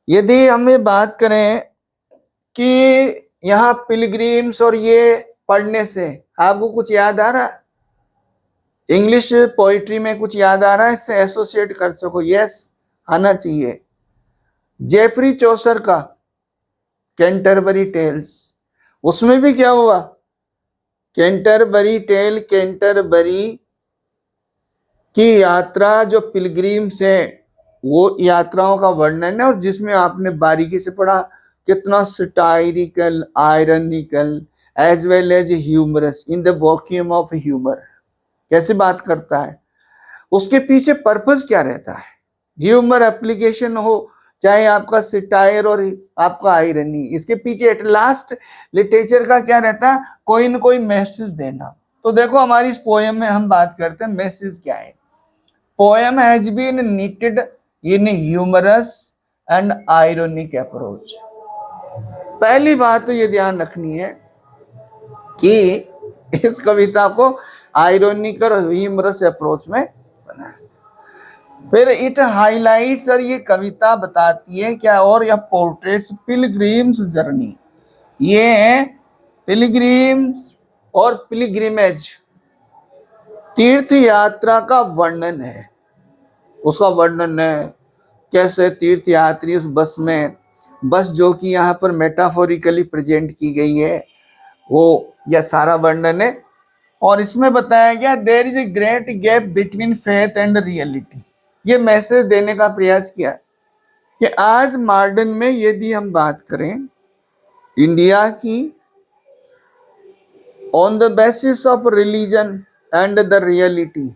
यदि हमें बात करें कि यहाँ पिलग्रिम्स और ये पढ़ने से आपको कुछ याद आ रहा है, इंग्लिश पोइट्री में कुछ याद आ रहा है, इससे एसोसिएट कर सको? यस, आना चाहिए। जेफरी चौसर का कैंटरबरी टेल्स, उसमें भी क्या हुआ, कैंटरबरी टेल, कैंटरबरी की यात्रा, जो पिलग्रिम्स है वो यात्राओं का वर्णन है, और जिसमें आपने बारीकी से पढ़ा कितना satirical, ironical as well as humorous, in the vacuum of humour, कैसे बात करता है, उसके पीछे पर्पस क्या रहता है, ह्यूमर एप्लीकेशन हो, चाहे आपका सिटायर और आपका आयरनी, इसके पीछे एट लास्ट लिटरेचर का क्या रहता है, कोई न कोई मैसेज देना। तो देखो हमारी इस पोएम में हम बात करते हैं मैसेज क्या है। Poem has been knitted in humorous and ironic approach. पहली बात तो ये ध्यान रखनी है कि इस कविता को आयरोनिक और ह्यूमरस अप्रोच में बना है। फिर इट हाईलाइट्स, और ये कविता बताती है क्या, और यह पोर्ट्रेट्स पिलग्रिम्स जर्नी, ये पिलग्रिम्स और पिलग्रिमेज तीर्थ यात्रा का वर्णन है। उसका वर्णन है कैसे तीर्थ यात्री उस बस में, बस जो कि यहाँ पर मेटाफोरिकली प्रेजेंट की गई है, वो यह सारा वर्णन है। और इसमें बताया गया there is a great gap between faith and reality. ये मैसेज देने का प्रयास किया कि आज मॉडर्न में यदि हम बात करें इंडिया की, on the basis of religion and the reality,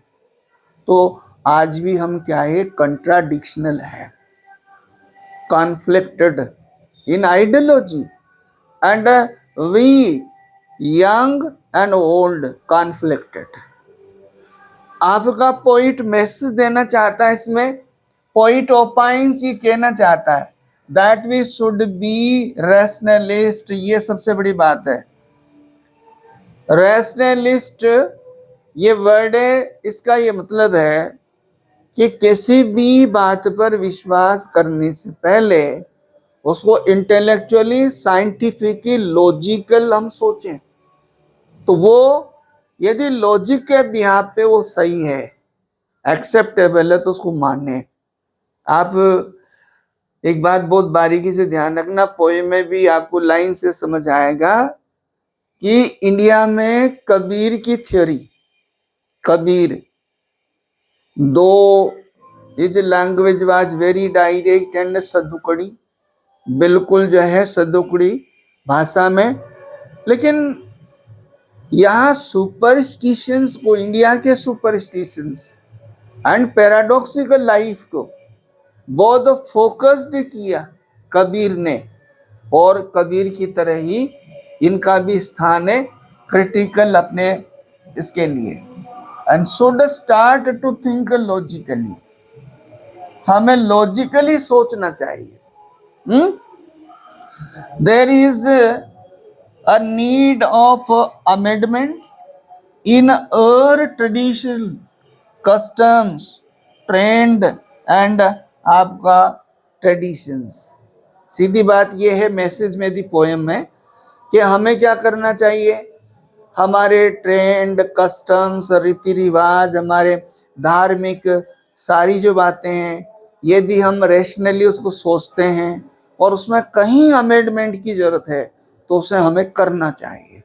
तो आज भी हम क्या है, कंट्राडिक्शनल है, conflicted in ideology, and we young and old conflicted. आपका पोइट मैसेज देना चाहता है इसमें, पोइट ओपाइंस ये कहना चाहता है that we should be rationalist. ये सबसे बड़ी बात है, रैशनलिस्ट ये वर्ड है, इसका ये मतलब है कि किसी भी बात पर विश्वास करने से पहले उसको इंटेलेक्चुअली, साइंटिफिकली, लॉजिकल हम सोचें, तो वो यदि लॉजिक के बिहाफ पे वो सही है, एक्सेप्टेबल है, तो उसको माने। आप एक बात बहुत बारीकी से ध्यान रखना, पोएम में भी आपको लाइन से समझ आएगा कि इंडिया में कबीर की theory, Kabir though his language was very direct and Sadhukkadi, बिल्कुल जो है सदुकड़ी भाषा में, लेकिन यहाँ सुपरस्टिशंस को, इंडिया के सुपरस्टिशंस एंड पैराडॉक्सिकल लाइफ को बहुत फोकस्ड किया कबीर ने, और कबीर की तरह ही इनका भी स्थान है क्रिटिकल अपने इसके लिए। And should start to think logically, हमें लॉजिकली सोचना चाहिए। There is a need of amendments in our tradition, customs, trend and आपका traditions। सीधी बात यह है मैसेज में दी पोएम में कि हमें क्या करना चाहिए, हमारे ट्रेंड, कस्टम्स, रीति रिवाज, हमारे धार्मिक सारी जो बातें हैं, यदि हम रैशनली उसको सोचते हैं और उसमें कहीं अमेंडमेंट की जरूरत है तो उसे हमें करना चाहिए।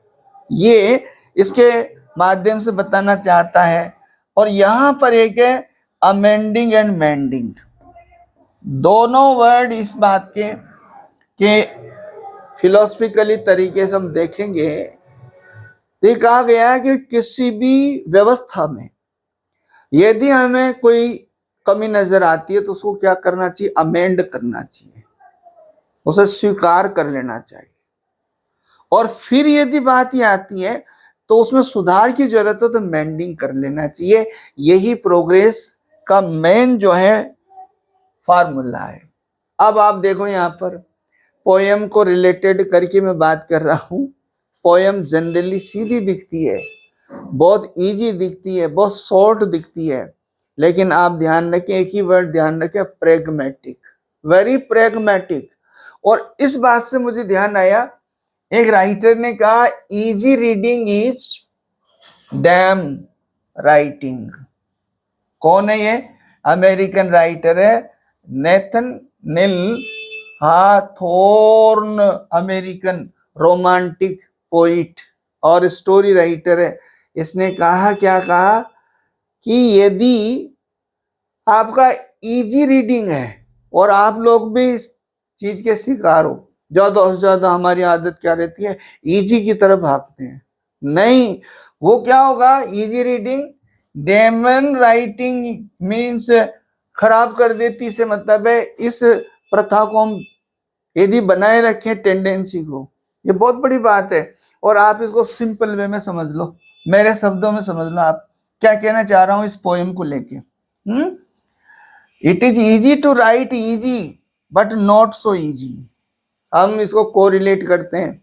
ये इसके माध्यम से बताना चाहता है। और यहां पर एक है अमेंडिंग एंड मेंडिंग, दोनों वर्ड इस बात के फिलोसफिकली तरीके से हम देखेंगे तो ये कहा गया है कि किसी भी व्यवस्था में यदि हमें कोई कमी नजर आती है तो उसको क्या करना चाहिए, अमेंड करना चाहिए, उसे स्वीकार कर लेना चाहिए। और फिर यदि बात ये आती है तो उसमें सुधार की जरूरत है तो मेंडिंग कर लेना चाहिए। यही प्रोग्रेस का मेन जो है फार्मूला है। अब आप देखो यहाँ पर पोएम को रिलेटेड करके मैं बात कर रहा हूँ। पोएम जनरली सीधी दिखती है, बहुत इजी दिखती है, बहुत शॉर्ट दिखती है, लेकिन आप ध्यान रखें, एक ही वर्ड ध्यान रखें, प्रेगमेटिक, वेरी प्रेगमेटिक। और इस बात से मुझे ध्यान आया, एक राइटर ने कहा easy reading is damn writing. कौन है ये? अमेरिकन राइटर है नेथन निल हाथोर्न, अमेरिकन रोमांटिक पोइट और स्टोरी राइटर है। इसने कहा, क्या कहा कि यदि आपका इजी रीडिंग है और आप लोग भी इस चीज के शिकार हो, ज्यादा से ज्यादा हमारी आदत क्या रहती है, इजी की तरफ भागते हैं। नहीं, वो क्या होगा, easy reading damn writing means खराब कर देती से मतलब है इस प्रथा को हम यदि बनाए रखें, टेंडेंसी को, ये बहुत बड़ी बात है। और आप इसको सिंपल वे में समझ लो, मेरे शब्दों में समझ लो आप क्या कहना चाह रहा हूं इस पोएम को लेके। It is easy to write easy but not so easy. हम इसको कोरिलेट करते हैं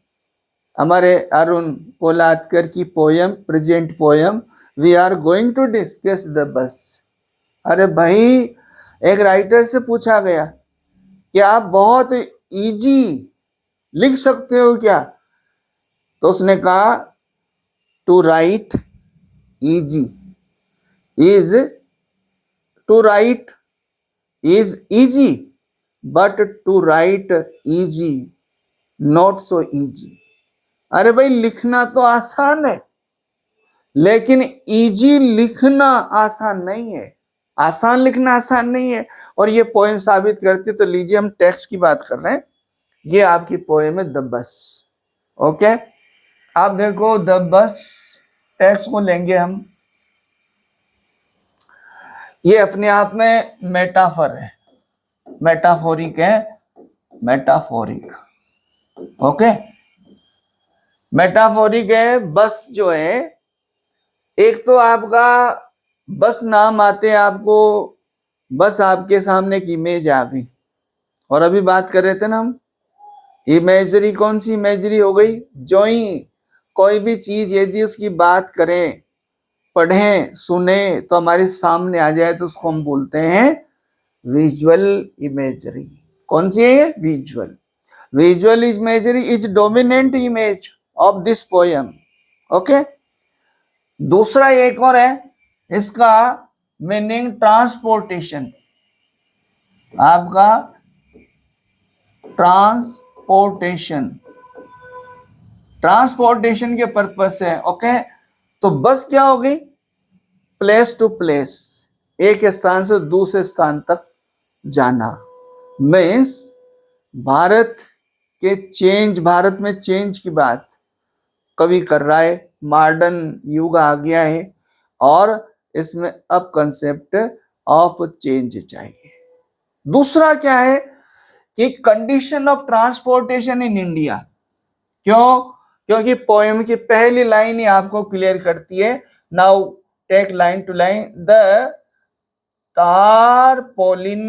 हमारे अरुण कोलातकर की poem, present poem we are going to discuss the bus. अरे भाई, एक राइटर से पूछा गया कि आप बहुत इजी लिख सकते हो क्या? तो उसने कहा to write easy is to write is easy but to write easy not so easy. अरे भाई लिखना तो आसान है, लेकिन इजी लिखना आसान नहीं है। आसान लिखना आसान नहीं है। और ये पोएम साबित करती है। तो लीजिए, हम टेक्स्ट की बात कर रहे हैं। ये आपकी पोएम है द बस। ओके, आप देखो द बस टेक्स्ट को लेंगे हम। ये अपने आप में मेटाफर है, मेटाफोरिक है, मेटाफोरिक। ओके, मेटाफोरिक है। बस जो है, एक तो आपका बस नाम आते आपको, बस आपके सामने एक इमेज आ गई। और अभी बात कर रहे थे ना हम, इमेजरी। कौन सी इमेजरी हो गई? जो ही कोई भी चीज यदि उसकी बात करें, पढ़ें, सुने तो हमारे सामने आ जाए, तो उसको हम बोलते हैं विजुअल इमेजरी। कौन सी है ये? Visual. Visual imagery is dominant image of this poem. Okay, दूसरा एक और है इसका मीनिंग, ट्रांसपोर्टेशन। आपका ट्रांसपोर्टेशन, ट्रांसपोर्टेशन के पर्पस से। ओके, तो बस क्या हो गई? प्लेस टू प्लेस, एक स्थान से दूसरे स्थान तक जाना। मीन्स भारत के चेंज, भारत में चेंज की बात कवि कर रहा है। मॉडर्न युग आ गया है और इसमें अब कंसेप्ट ऑफ चेंज चाहिए। दूसरा क्या है कि condition of transportation in India. क्यों? क्योंकि पोएम की पहली लाइन ही आपको क्लियर करती है। Now take line to line. The tarpaulin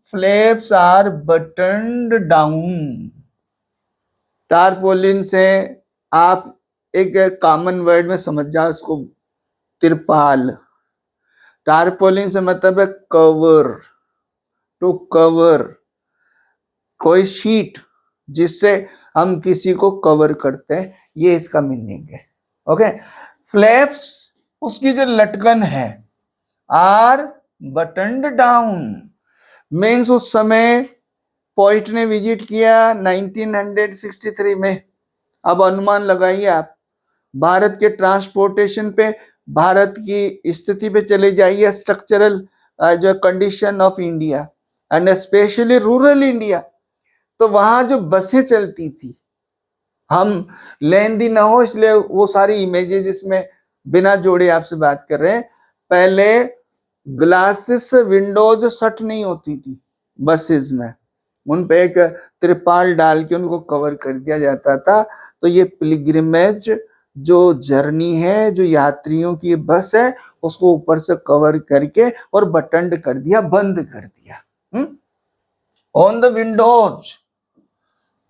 flaps are buttoned down। Tarpaulin से आप एक कॉमन वर्ड में समझ जाओ इसको, तिरपाल। टारपोलिन से मतलब है कवर, टू कवर, कोई शीट जिससे हम किसी को कवर करते हैं, ये इसका मीनिंग है। ओके, फ्लैप्स उसकी जो लटकन है, आर बटन्ड डाउन। मीन्स उस समय पोइट ने विजिट किया 1963 में। अब अनुमान लगाइए आप, भारत के ट्रांसपोर्टेशन पे, भारत की स्थिति पे चले जाइए, स्ट्रक्चरल जो condition of India and specially rural India. तो वहां जो बसें चलती थी, हम लेंदी ना हो इसलिए वो सारी इमेजेस इसमें बिना जोड़े आपसे बात कर रहे हैं। पहले ग्लासेस, विंडोज सट नहीं होती थी बसेस में, उन पे एक त्रिपाल डाल के उनको कवर कर दिया जाता था। तो ये पिलग्रिमेज जो जर्नी है, जो यात्रियों की बस है, उसको ऊपर से कवर करके और बटन कर दिया, बंद कर दिया। On the windows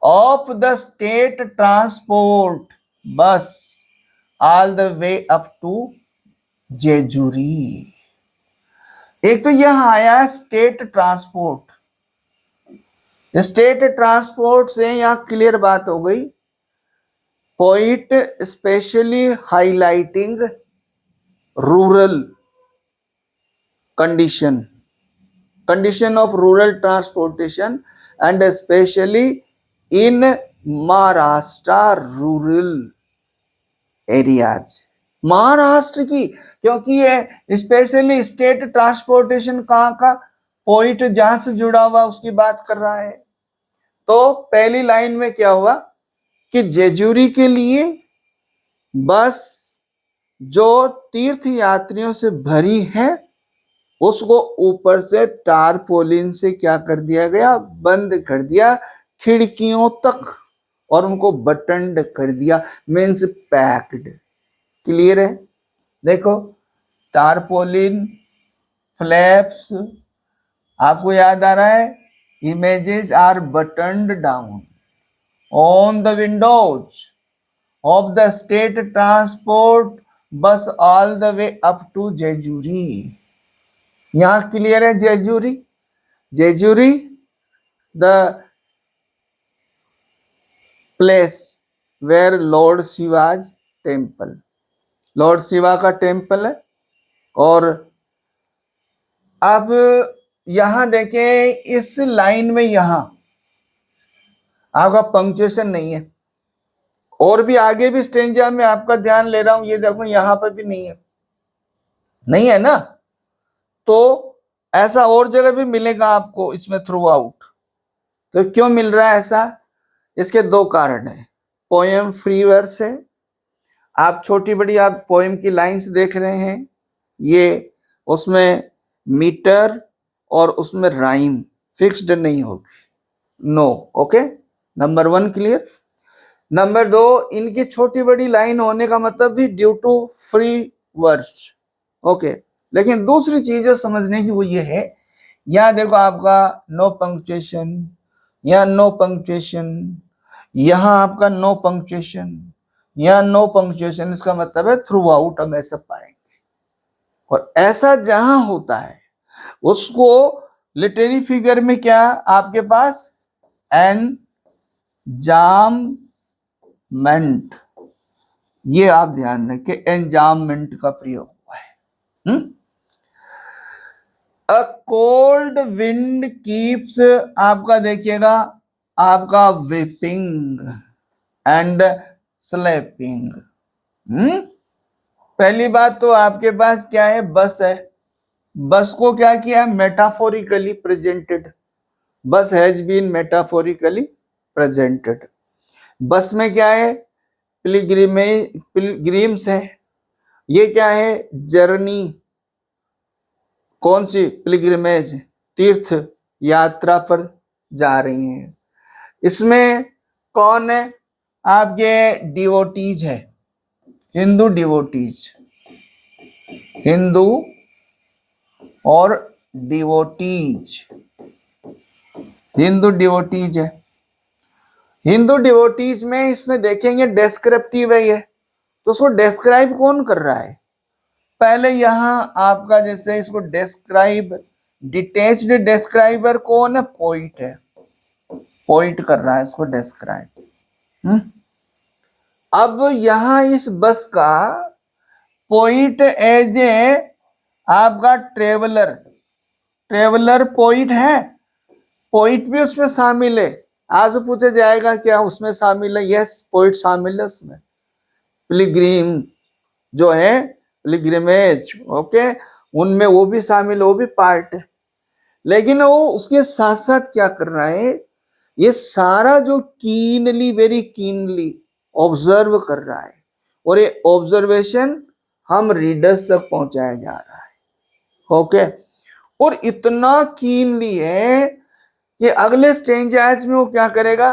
of the state transport bus all the way up to Jejuri. एक तो यहां आया स्टेट ट्रांसपोर्ट। स्टेट ट्रांसपोर्ट से यहां क्लियर बात हो गई। Poet specially highlighting rural condition of rural transportation and specially in Maharashtra rural areas. Maharashtra की, क्योंकि ये स्पेशली स्टेट ट्रांसपोर्टेशन कहाँ का, पोइट जहां से जुड़ा हुआ उसकी बात कर रहा है। तो पहली लाइन में क्या हुआ कि जेजुरी के लिए बस जो तीर्थ यात्रियों से भरी है, उसको ऊपर से टारपोलिन से क्या कर दिया गया? बंद कर दिया खिड़कियों तक, और उनको बटन कर दिया, मीन्स पैक्ड। क्लियर है? देखो, टारपोलिन, फ्लैप्स, आपको याद आ रहा है, images are buttoned down on the windows of the state transport bus all the way up to Jejuri. यहां क्लियर है Jejuri. Jejuri the place where lord Shiva's temple, lord Shiva का टेम्पल है। और अब यहां देखें इस लाइन में यहां आपका पंक्चुएशन नहीं है, और भी आगे भी स्ट्रेंजा में आपका ध्यान ले रहा हूं, ये देखो यहां पर भी नहीं है, नहीं है ना। तो ऐसा और जगह भी मिलेगा आपको इसमें थ्रू आउट। तो क्यों मिल रहा है ऐसा? इसके दो कारण है। पोएम फ्री वर्स है, आप छोटी बड़ी आप पोएम की लाइंस देख रहे हैं, ये उसमें मीटर और उसमें राइम फिक्स्ड नहीं होगी, no. Okay, number 1 clear. Number 2, इनकी छोटी बड़ी लाइन होने का मतलब भी due to free verse. Okay, लेकिन दूसरी चीज जो समझने की वो ये है, यहां देखो आपका नो पंक्चुएशन, यहां नो पंक्चुएशन, यहां आपका नो पंक्चुएशन, यहां नो पंक्चुएशन, इसका मतलब है थ्रू आउट हम ऐसा पाएंगे। और ऐसा जहां होता है उसको लिटरेरी फिगर में क्या आपके पास एनजाममेंट, ये आप ध्यान रखें, एनजाममेंट का प्रयोग हुआ है। अ कोल्ड विंड कीप्स, आपका देखिएगा आपका विपिंग एंड स्लैपिंग। पहली बात तो आपके पास क्या है, बस है। बस को क्या किया, मेटाफोरिकली प्रेजेंटेड, बस हैज बीन मेटाफोरिकली प्रेजेंटेड। बस में क्या है, पिलग्रिम्स है। ये क्या है, जर्नी, कौन सी, पिलग्रिमेज, तीर्थ यात्रा पर जा रही हैं। इसमें कौन है, आपके डिवोटीज है, हिंदू डिवोटीज, हिंदू और डिवोटीज, हिंदू डिवोटीज है। हिंदू डिवोटीज में इसमें देखेंगे डेस्क्रिप्टिव है ये, तो उसको डेस्क्राइब कौन कर रहा है, पहले यहां आपका जैसे इसको डेस्क्राइब, डिटेच्ड डेस्क्राइबर कौन है, पोइट है, पोइट कर रहा है इसको डेस्क्राइब। अब यहां इस बस का पोइट एज ए आपका ट्रेवलर, ट्रेवलर पोइट है, पोइट भी उसमें शामिल है। आपसे पूछा जाएगा क्या उसमें शामिल है, यस पोइट शामिल है उसमें। पिलग्रिम जो है, पिलग्रिमेज, ओके, उनमें वो भी शामिल, वो भी पार्ट है। लेकिन वो उसके साथ साथ क्या कर रहा है, ये सारा जो कीनली, वेरी कीनली ऑब्जर्व कर रहा है, और ये ऑब्जर्वेशन हम रीडर्स तक पहुंचाया जा रहा है। ओके, और इतना कीनली है कि अगले स्टेंजाज में वो क्या करेगा,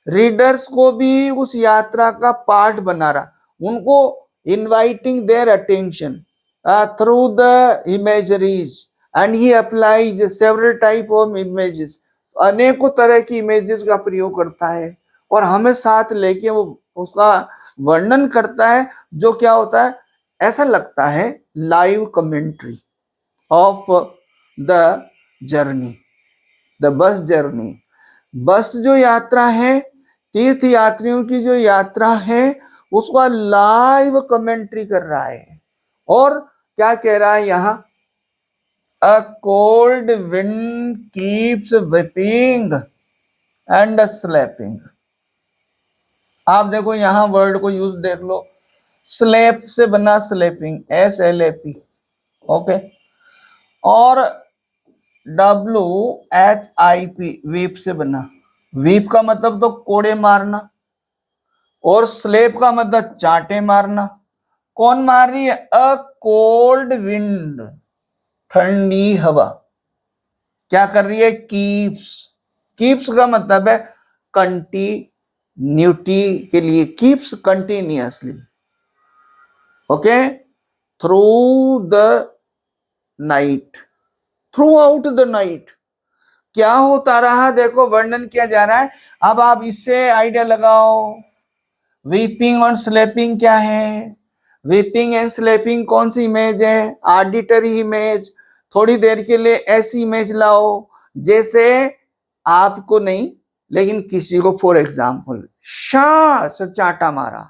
रीडर्स को भी उस यात्रा का पार्ट बना रहा, उनको inviting their attention through the imageries, and he applies several type of images, अनेकों तरह की इमेजेस का प्रयोग करता है, और हमें साथ लेके वो उसका वर्णन करता है, जो क्या होता है, ऐसा लगता है live commentary of the journey, the bus journey. बस जो यात्रा है, तीर्थ यात्रियों की जो यात्रा है, उसका लाइव कमेंट्री कर रहा है। और क्या कह रहा है यहां, a cold wind keeps whipping and slapping. आप देखो यहां वर्ड को यूज देख लो, स्लैप से बना स्लैपिंग, SLAP, ओके, और WHIP वीप से बना, वीप का मतलब तो कोड़े मारना, और स्लेप का मतलब चांटे मारना। कौन मार रही है, अ कोल्ड विंड, ठंडी हवा क्या कर रही है, कीप्स, कीप्स का मतलब है कंटिन्यूटी के लिए, keeps continuously, okay, through the night, through out the night. क्या होता रहा, देखो वर्णन किया जा रहा है। अब आप इससे आइडिया लगाओ, वीपिंग और स्लेपिंग क्या है, वीपिंग एंड स्लेपिंग कौन सी इमेज है, ऑडिटरी इमेज। थोड़ी देर के लिए ऐसी इमेज लाओ जैसे आपको नहीं लेकिन किसी को फॉर एग्जाम्पल शा से चाटा मारा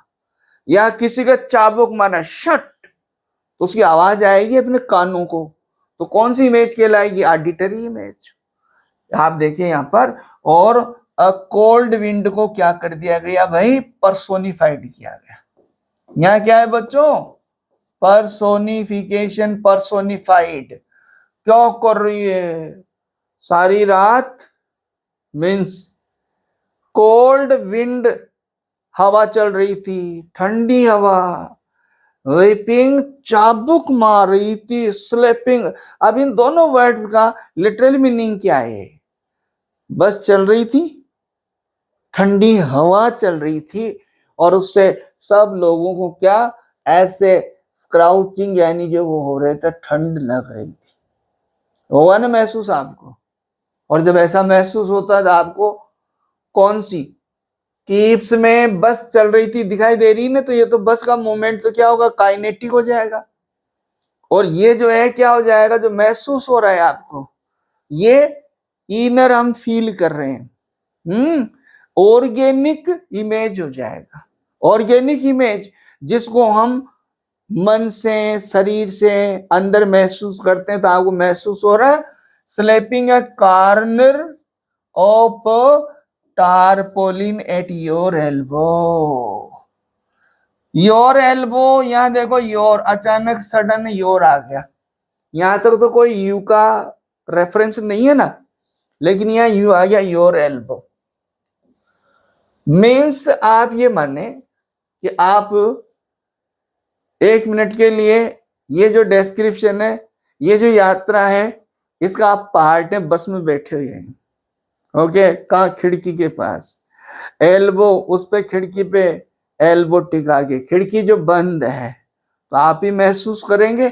या किसी का चाबुक मारा शट, तो उसकी आवाज आएगी अपने कानों को, तो कौन सी इमेज कहलाएगी? Auditory image. आप देखिए यहां पर, और कोल्ड विंड को क्या कर दिया गया भाई? पर्सोनिफाइड किया गया। यहां क्या है बच्चों? Personification, personified. क्यों कर रही है? सारी रात मीन्स कोल्ड विंड, हवा चल रही थी, ठंडी हवा, वीपिंग चाबुक मार रही थी, स्लेपिंग। अब इन दोनों वर्ड्स का लिटरल मीनिंग क्या है? बस चल रही थी, ठंडी हवा चल रही थी, और उससे सब लोगों को क्या ऐसे स्क्राउचिंग यानी जो वो हो रहे थे, ठंड लग रही थी। होगा ना महसूस आपको? और जब ऐसा महसूस होता है तो आपको कौन सी कीप्स में बस चल रही थी दिखाई दे रही ना, तो ये तो बस का मूवमेंट तो क्या होगा? काइनेटिक हो जाएगा। और ये जो है क्या हो जाएगा? जो महसूस हो रहा है आपको, ये इनर हम फील कर रहे हैं, ऑर्गेनिक इमेज हो जाएगा। ऑर्गेनिक इमेज जिसको हम मन से, शरीर से अंदर महसूस करते हैं, तो आपको महसूस हो रहा है slapping a corner of tarpaulin at your elbow. Your elbow, यहां देखो योर, अचानक सडन योर आ गया। यहां तक तो कोई यू का रेफरेंस नहीं है ना, लेकिन यहां यू आ गया, योर एल्बो। मीन्स आप ये माने कि आप 1 मिनट के लिए ये जो डिस्क्रिप्शन है, ये जो यात्रा है, इसका आप पार्ट में बस में बैठे हुए हैं। ओके, कहा? खिड़की के पास, एल्बो उस पे, खिड़की पे एल्बो टिका के, खिड़की जो बंद है, तो आप ही महसूस करेंगे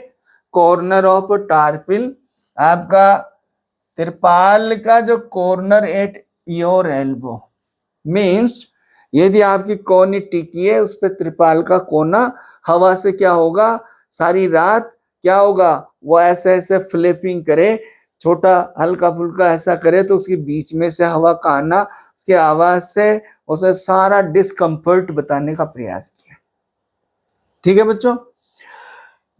कॉर्नर ऑफ टारपिल, आपका तिरपाल का जो corner eight your elbow. Means यदि आपकी कोनी टिकी है, उस पर त्रिपाल का कोना हवा से क्या होगा? सारी रात क्या होगा? वो ऐसे ऐसे फ्लिपिंग करे, छोटा हल्का फुल्का ऐसा करे, तो उसके बीच में से हवा का आना, उसकी आवाज से उसे सारा डिस्कम्फर्ट बताने का प्रयास किया। ठीक है बच्चों,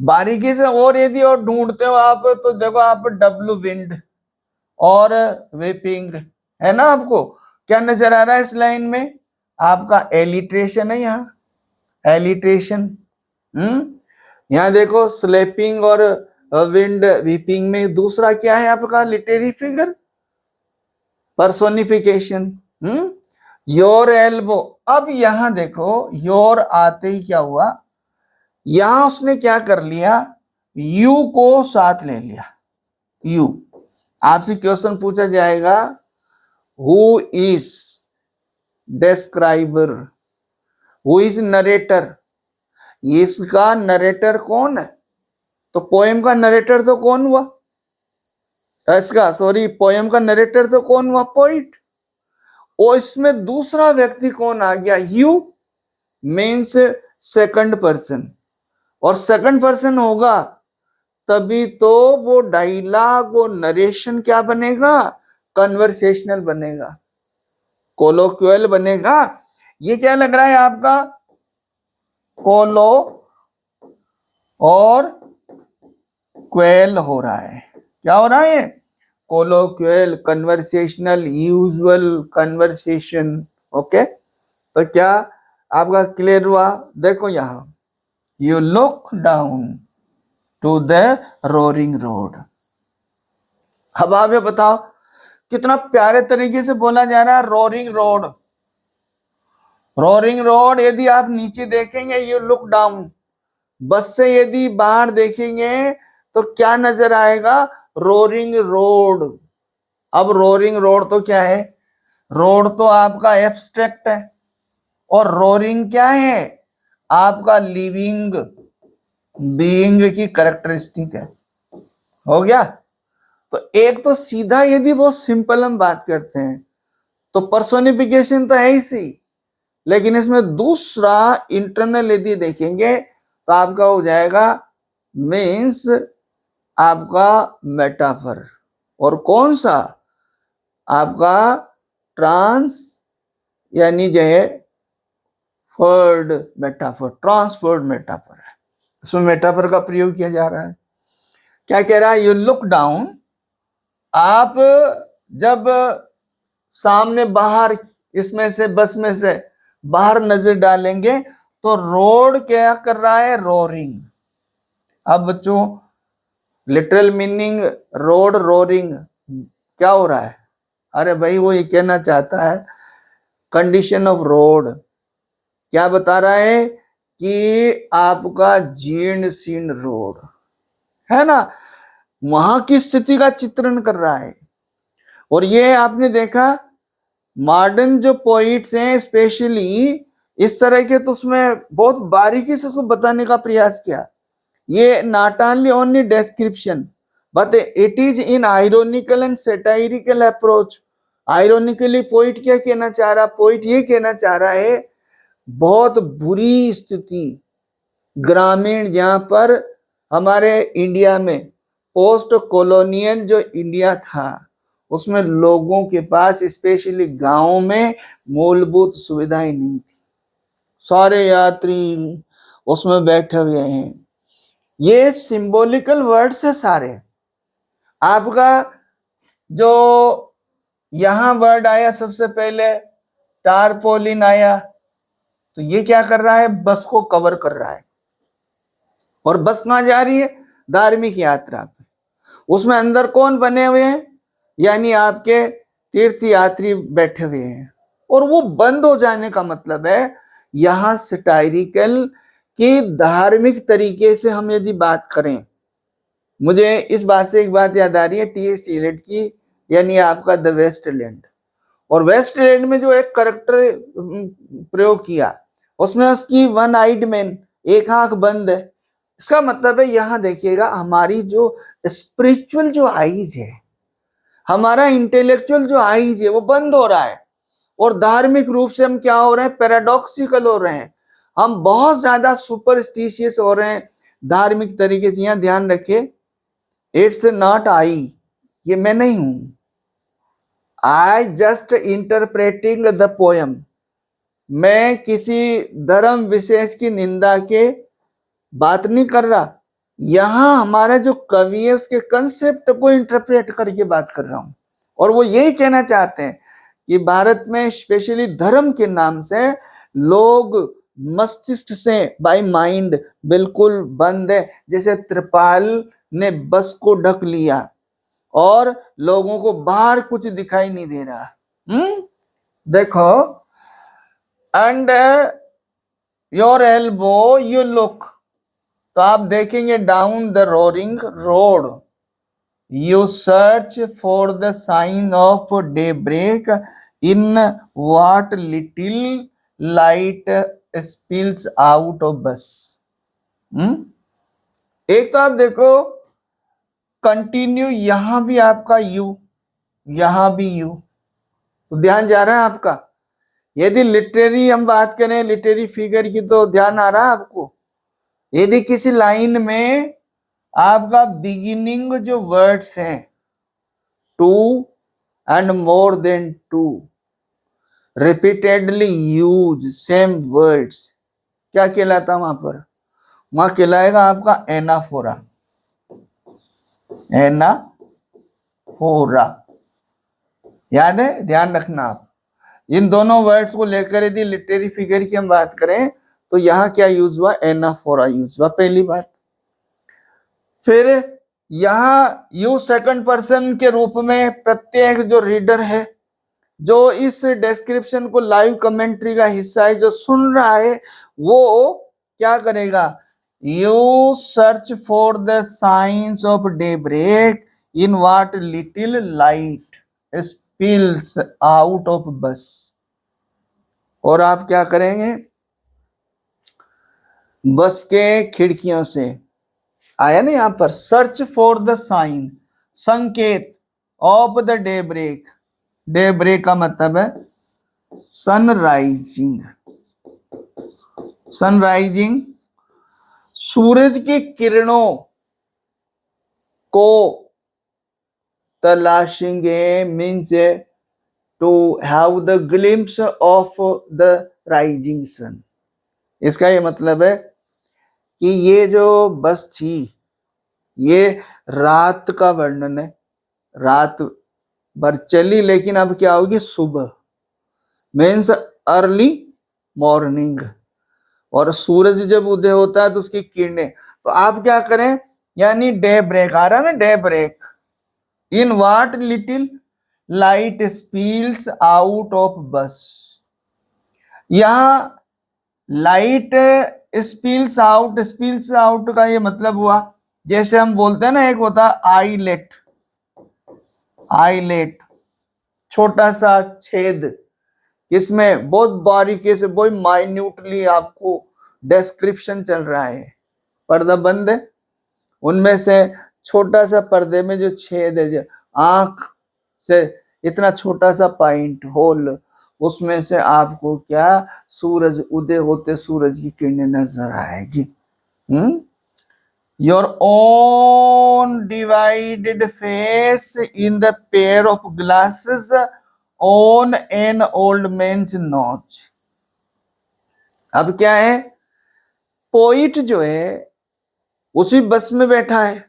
बारीकी से और यदि और ढूंढते हो आप, तो देखो आप डब्लू विंड और वेपिंग है ना, आपको क्या नजर आ रहा है इस लाइन में? आपका एलिट्रेशन है, यहाँ एलिट्रेशन। यहाँ देखो स्लेपिंग और विंड वीपिंग में दूसरा क्या है आपका literary figure? Personification. Your elbow. अब यहां देखो योर आते ही क्या हुआ? यहां उसने क्या कर लिया? यू को साथ ले लिया। यू, आपसे क्वेश्चन पूछा जाएगा, who is describer, who is narrator? इसका नरेटर कौन है? तो पोएम का नरेटर तो कौन हुआ? इसका सॉरी, पोएम का नरेटर तो कौन हुआ? पोइट। और इसमें दूसरा व्यक्ति कौन आ गया? यू। मीन्स सेकंड पर्सन, और सेकंड पर्सन होगा तभी तो वो डायलॉग, वो नरेशन क्या बनेगा? कन्वर्सेशनल बनेगा, कोलोक्युअल बनेगा। ये क्या लग रहा है आपका? कोलो और क्वेल हो रहा है। क्या हो रहा है? Colloquial, conversational, usual conversation. Okay, तो क्या आपका क्लियर हुआ? देखो यहां, you look down to the roaring road. अब आप ये बताओ कितना प्यारे तरीके से बोला जा रहा है, रोरिंग रोड। रोरिंग रोड, यदि आप नीचे देखेंगे यू लुक डाउन, बस से यदि बाहर देखेंगे तो क्या नजर आएगा? Roaring road. अब रोरिंग रोड तो क्या है? रोड तो आपका एब्स्ट्रैक्ट है, और रोरिंग क्या है? आपका लिविंग बीइंग की कैरेक्टरिस्टिक है। हो गया? तो एक तो सीधा यदि बहुत सिंपल हम बात करते हैं तो पर्सोनिफिकेशन तो है ही सी, लेकिन इसमें दूसरा इंटरनल यदि देखेंगे तो आपका हो जाएगा मीन्स आपका मेटाफर। और कौन सा? आपका ट्रांस यानी जो है फर्ड मेटाफर, ट्रांसफर्ड मेटाफर है, इसमें मेटाफर का प्रयोग किया जा रहा है। क्या कह रहा है? यू लुक डाउन, आप जब सामने बाहर इसमें से बस में से बाहर नजर डालेंगे तो रोड क्या कर रहा है? रोरिंग। अब बच्चों लिटरल मीनिंग रोड रोरिंग क्या हो रहा है? अरे भाई वो ये कहना चाहता है कंडीशन ऑफ रोड। क्या बता रहा है कि आपका जीर्ण शीर्ण रोड है ना, वहां की स्थिति का चित्रण कर रहा है। और ये आपने देखा मॉडर्न जो पोइट्स हैं स्पेशली इस तरह के, तो उसमें बहुत बारीकी से उसको बताने का प्रयास किया। ये not only description but it is in ironical and satirical approach. Ironically poet क्या कहना चाह रहा? पोइट ये कहना चाह रहा है बहुत बुरी स्थिति ग्रामीण, जहां पर हमारे इंडिया में पोस्ट कॉलोनियल जो इंडिया था उसमें लोगों के पास स्पेशली गांवों में मूलभूत सुविधाएं नहीं थी। सारे यात्री उसमें बैठे हुए हैं। ये सिंबॉलिकल वर्ड्स है सारे। आपका जो यहां वर्ड आया सबसे पहले टारपोलिन आया, तो ये क्या कर रहा है? बस को कवर कर रहा है। और बस कहां जा रही है? धार्मिक यात्रा पे। उसमें अंदर कौन बने हुए हैं? यानी आपके तीर्थ यात्री बैठे हुए हैं। और वो बंद हो जाने का मतलब है यहां सटायरिकल की धार्मिक तरीके से हम यदि बात करें, मुझे इस बात से एक बात याद आ रही है टी.एस. इलियट की, यानी आपका द वेस्टलैंड। और वेस्टलैंड में जो एक करेक्टर प्रयोग किया उसमें उसकी वन आइड मैन, एक आंख बंद है। इसका मतलब है यहां देखिएगा हमारी जो स्पिरिचुअल जो आईज है, हमारा इंटेलेक्चुअल जो आईज है वो बंद हो रहा है। और धार्मिक रूप से हम क्या हो रहे हैं? पैराडॉक्सिकल हो रहे हैं। हम बहुत ज्यादा सुपरस्टिशियस हो रहे हैं धार्मिक तरीके से। यहां ध्यान रखिए, इट्स नॉट आई, ये मैं नहीं हूं। I just interpreting the poem. मैं किसी धर्म विशेष की निंदा के बात नहीं कर रहा। यहां हमारा जो कवि है उसके कंसेप्ट को इंटरप्रेट करके बात कर रहा हूं। और वो यही कहना चाहते हैं कि भारत में स्पेशली धर्म के नाम से लोग मस्तिष्क से बाय माइंड बिल्कुल बंद है। जैसे त्रिपाल ने बस को ढक लिया और लोगों को बाहर कुछ दिखाई नहीं दे रहा। देखो, and your elbow you look, तो आप देखेंगे down the roaring road, you search for the sign of daybreak in what little light spills out of bus. एक तो आप देखो कंटिन्यू, यहां भी आपका यू, यहां भी यू, तो ध्यान जा रहा है आपका। यदि लिटरेरी हम बात करें, लिटरेरी फिगर की, तो ध्यान आ रहा है आपको। यदि किसी लाइन में आपका बिगिनिंग जो वर्ड्स हैं two and more than two repeatedly use same words, क्या कहलाता वहां पर? वहां कहलाएगा आपका एनाफोरा। एनाफोरा याद है, ध्यान रखना आप। इन दोनों वर्ड्स को लेकर यदि लिटरेरी फिगर की हम बात करें तो यहां क्या यूज हुआ? एनाफोरा यूज हुआ, पहली बात। फिर यहां यू सेकंड पर्सन के रूप में प्रत्येक जो रीडर है, जो इस डिस्क्रिप्शन को लाइव कमेंट्री का हिस्सा है, जो सुन रहा है, वो क्या करेगा? You search for the signs of daybreak in what little light spills out of bus. और आप क्या करेंगे? बस के खिड़कियों से आया ना यहां पर, सर्च फॉर द साइन, संकेत of the daybreak. Daybreak का मतलब है सनराइजिंग। सनराइजिंग, सूरज की किरणों को तलाशेंगे, means to have the glimpse of the rising sun। इसका ये मतलब है कि ये जो बस थी ये रात का वर्णन है, रात भर चली, लेकिन अब क्या होगी, सुबह, मीन्स अर्ली मॉर्निंग, और सूरज जब उदय होता है तो उसकी किरणें, तो आप क्या करें, यानी डे ब्रेक आ रहा है ना, daybreak, in what little light spills out of bus. यहां लाइट स्पील्स आउट का ये मतलब हुआ, जैसे हम बोलते हैं ना, एक होता है आईलेट, छोटा सा छेद, इसमें बहुत बारीकी से, बहुत माइन्यूटली आपको डिस्क्रिप्शन चल रहा है, पर्दा बंद है, उनमें से छोटा सा पर्दे में जो छेद है, जो आंख से इतना छोटा सा पॉइंट होल, उसमें से आपको क्या, सूरज उदय होते सूरज की किरणें नजर आएगी। Your own divided face in the pair of glasses on an old man's notch. अब क्या है, पोइट जो है उसी बस में बैठा है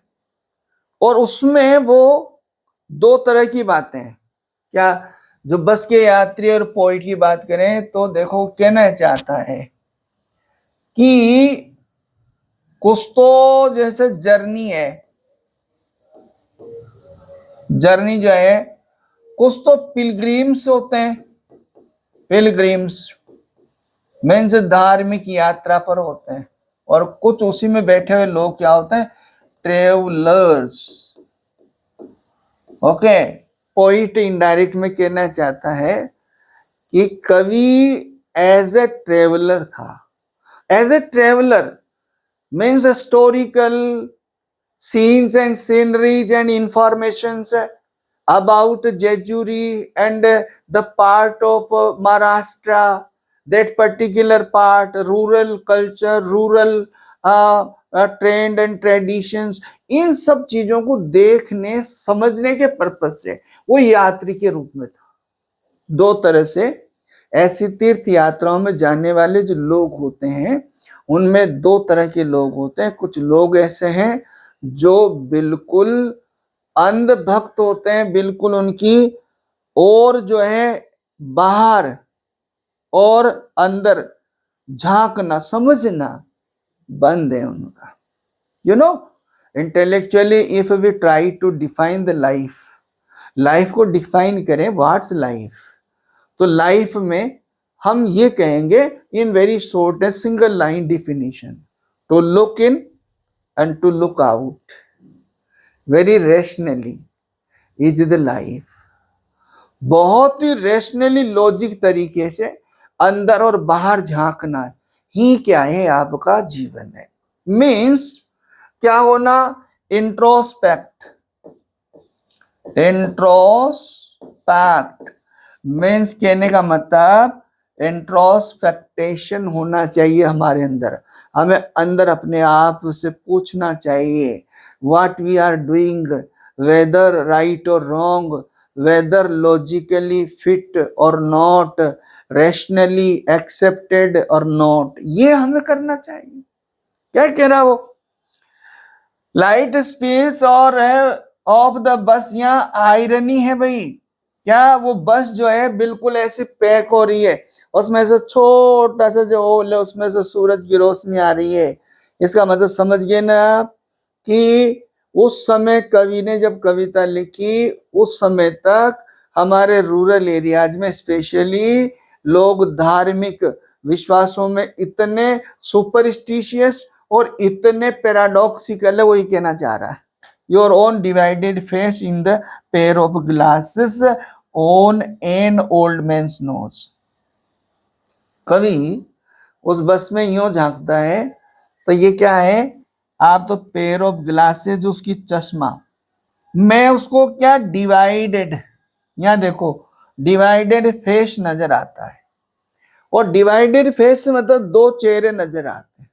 और उसमें वो दो तरह की बातें हैं। क्या, जो बस के यात्री और पोइट की बात करें तो देखो कहना चाहता है कि कुछ तो जैसे जर्नी है, जर्नी जो है, कुछ तो पिलग्रिम्स होते हैं, पिलग्रिम्स मीन्स धार्मिक यात्रा पर होते हैं, और कुछ उसी में बैठे हुए लोग क्या होते हैं, ट्रेवलर्स। ओके, पोइट इनडायरेक्ट में कहना चाहता है कि कवि एज ए ट्रेवलर था। As a traveller means historical scenes and sceneries and informations about Jejuri and the part of Maharashtra, that particular part, rural culture, rural trend and traditions, इन सब चीजों को देखने समझने के पर्पज से वो यात्री के रूप में था। दो तरह से ऐसी तीर्थ यात्राओं में जाने वाले जो लोग होते हैं उनमें दो तरह के लोग होते हैं। कुछ लोग ऐसे हैं जो बिल्कुल अंधभक्त होते हैं, बिल्कुल उनकी और जो है बाहर और अंदर झांकना समझना बंद है उनका। You know, intellectually if we try to define the life, life को डिफाइन करें, व्हाट्स लाइफ, तो लाइफ में हम ये कहेंगे in very short single line definition, to look in and to look out very rationally is the life। बहुत ही rationally logic तरीके से अंदर और बाहर झांकना ही क्या है, आपका जीवन है। मीन्स क्या होना, इंट्रोस्पेक्ट, इंट्रोस्पेक्ट मीन्स कहने का मतलब इंट्रोस्पेक्टेशन होना चाहिए हमारे अंदर। हमें अंदर अपने आप से पूछना चाहिए what we are doing, whether right और रॉन्ग, वेदर लॉजिकली फिट और नॉट, रैशनली एक्सेप्टेड और नॉट, ये हमें करना चाहिए। क्या कह रहा वो, लाइट स्पीड्स और ऑफ द बस, यहाँ आयरनी है भाई। क्या, वो बस जो है बिल्कुल ऐसे पैक हो रही है, उसमें से छोटा सा जो होल है उसमें से सूरज की रोशनी आ रही है। इसका मतलब समझ गए ना आप कि उस समय कवि ने जब कविता लिखी उस समय तक हमारे रूरल एरियाज में स्पेशली लोग धार्मिक विश्वासों में इतने सुपरस्टिशियस और इतने पैराडॉक्सिकल है, वही कहना चाह रहा है। Your own divided face in the pair of glasses on an old man's nose। कवि उस बस में यूं झांकता है तो ये क्या है, आप तो पेयर ऑफ ग्लासेस, उसकी चश्मा, मैं उसको क्या डिवाइडेड, यहां देखो डिवाइडेड फेस नजर आता है, और डिवाइडेड फेस मतलब दो चेहरे नजर आते हैं।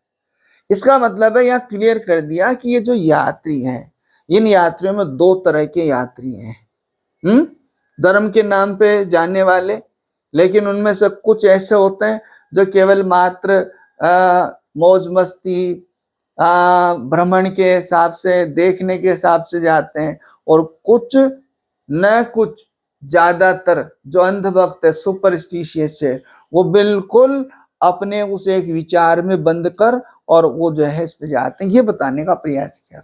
इसका मतलब है यहां क्लियर कर दिया कि ये जो यात्री हैं, इन यात्रियों में दो तरह के यात्री हैं। धर्म के नाम पे जाने वाले, लेकिन उनमें से कुछ ऐसे होते हैं जो केवल मात्र मौज मस्ती, भ्रमण के हिसाब से, देखने के हिसाब से जाते हैं, और कुछ न कुछ, ज्यादातर जो अंधभक्त है, सुपरस्टिशियस है, वो बिल्कुल अपने उस एक विचार में बंद कर और वो जो है इस पे जाते हैं। ये बताने का प्रयास किया।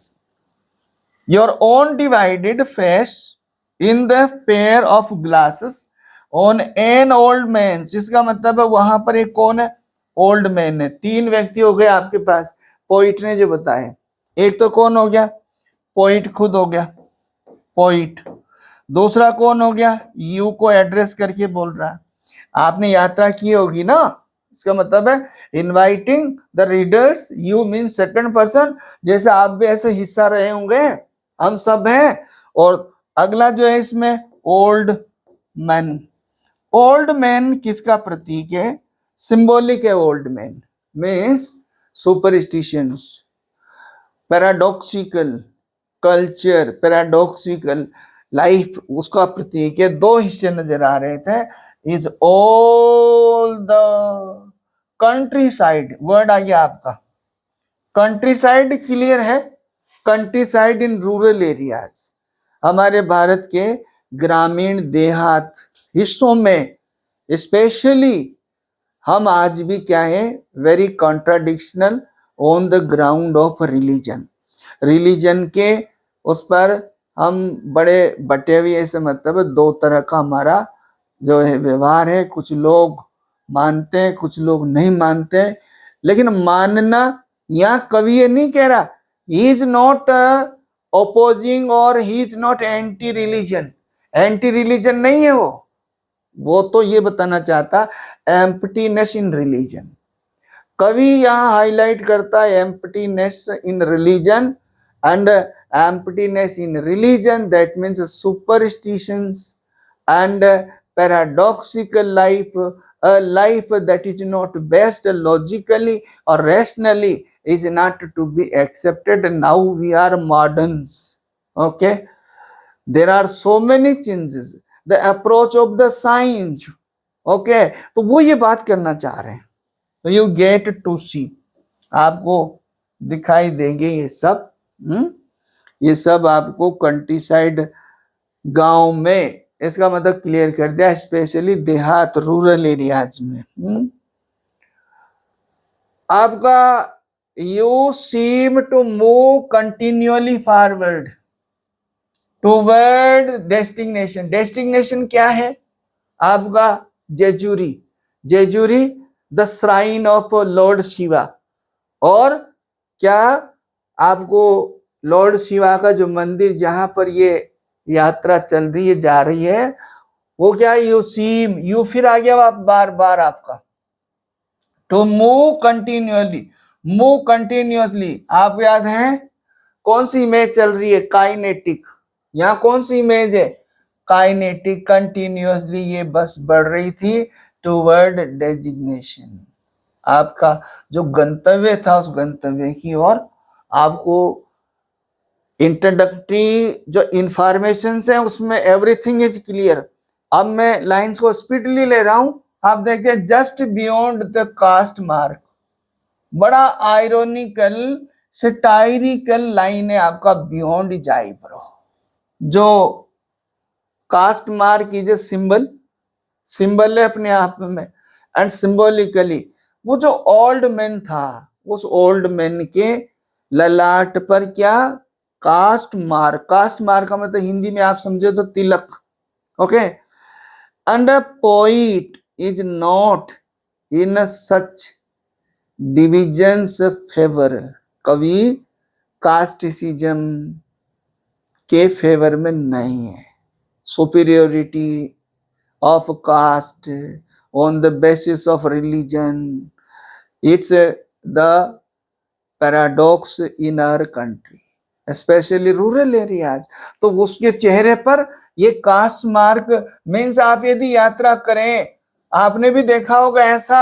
Your own divided face in the pair of glasses on an old man, जिसका मतलब है वहां पर एक कौन है, ओल्ड मैन है। तीन व्यक्ति हो गए आपके पास, पोइट ने जो बताए। एक तो कौन हो गया, पोइट खुद हो गया, पोइट। दूसरा कौन हो गया, यू को एड्रेस करके बोल रहा है। आपने यात्रा की होगी ना, इसका मतलब है inviting the readers, you mean second person, जैसे आप भी ऐसे हिस्सा रहे होंगे, हम सब हैं। और अगला जो है इसमें ओल्ड मैन। ओल्ड मैन किसका प्रतीक है, सिंबॉलिक है। Old man means superstitions, paradoxical culture, paradoxical life, उसका प्रतीक है। दो हिस्से नजर आ रहे थे। Is all the countryside, word आ गया आपका कंट्री साइड, क्लियर है। Countryside in rural areas, हमारे भारत के ग्रामीण देहात हिस्सों में स्पेशली हम आज भी क्या है, very contradictional on the ground of religion. Religion के उस पर हम बड़े बटे हुए, ऐसे मतलब दो तरह का हमारा जो है व्यवहार है। कुछ लोग मानते हैं, कुछ लोग नहीं मानते। लेकिन मानना, यहाँ कवि ये नहीं कह रहा ही इज नॉट ओपोजिंग और he is not anti religion, anti religion नहीं है वो तो ये बताना चाहता एम्प्टीनेस इन रिलीजन। कवि यहाँ हाईलाइट करता है emptiness in religion, and emptiness in religion that means superstitions and paradoxical life, a life that is not based logically or rationally is not to be accepted. Now we are moderns, okay, there are so many changes, the approach of the science, okay, तो वो ये बात करना चाह रहे हैं। तो you get to see, आपको दिखाई देंगे ये सब। ये सब आपको कंट्री साइड, गांव में, इसका मतलब क्लियर कर दिया, स्पेशली देहात, रूरल एरियाज में। आपका you seem to move continuously forward toward destination. Destination क्या है आपका, Jejuri, Jejuri the shrine of lord Shiva. और क्या आपको लॉर्ड शिवा का जो मंदिर, जहां पर ये यात्रा चल रही है, जा रही है, वो क्या है, यू सीम, यू फिर आ गया बार बार आपका। To move continuously, move continuously, आप याद है कौन सी इमेज चल रही है, काइनेटिक। यहाँ कौन सी इमेज है, काइनेटिक। कंटिन्यूअसली ये बस बढ़ रही थी टूवर्ड डेजिग्नेशन, आपका जो गंतव्य था उस गंतव्य की ओर। आपको इंट्रोडक्टरी जो इंफॉर्मेशन है उसमें एवरीथिंग इज क्लियर। अब मैं लाइंस को स्पीडली ले रहा हूं, आप देखिए, just beyond the caste mark, बड़ा आयरोनिकल सटायरिकल लाइन है आपका, बियॉन्ड इज आईब्रो। जो caste mark is a symbol, symbol है अपने आप में, एंड सिंबॉलिकली वो जो ओल्ड मैन था, उस ओल्ड मैन के ललाट पर क्या, कास्ट मार्क। कास्ट मार्क का मतलब हिंदी में आप समझे तो tilak, okay. And a poet is not in such divisions favour, कवि कास्टिसिज्म के फेवर में नहीं है। Superiority of caste on the basis of religion, it's the paradox in our country, especially rural areas. तो उसके चेहरे पर ये कास्ट मार्क मीन्स, आप यदि यात्रा करें, आपने भी देखा होगा ऐसा,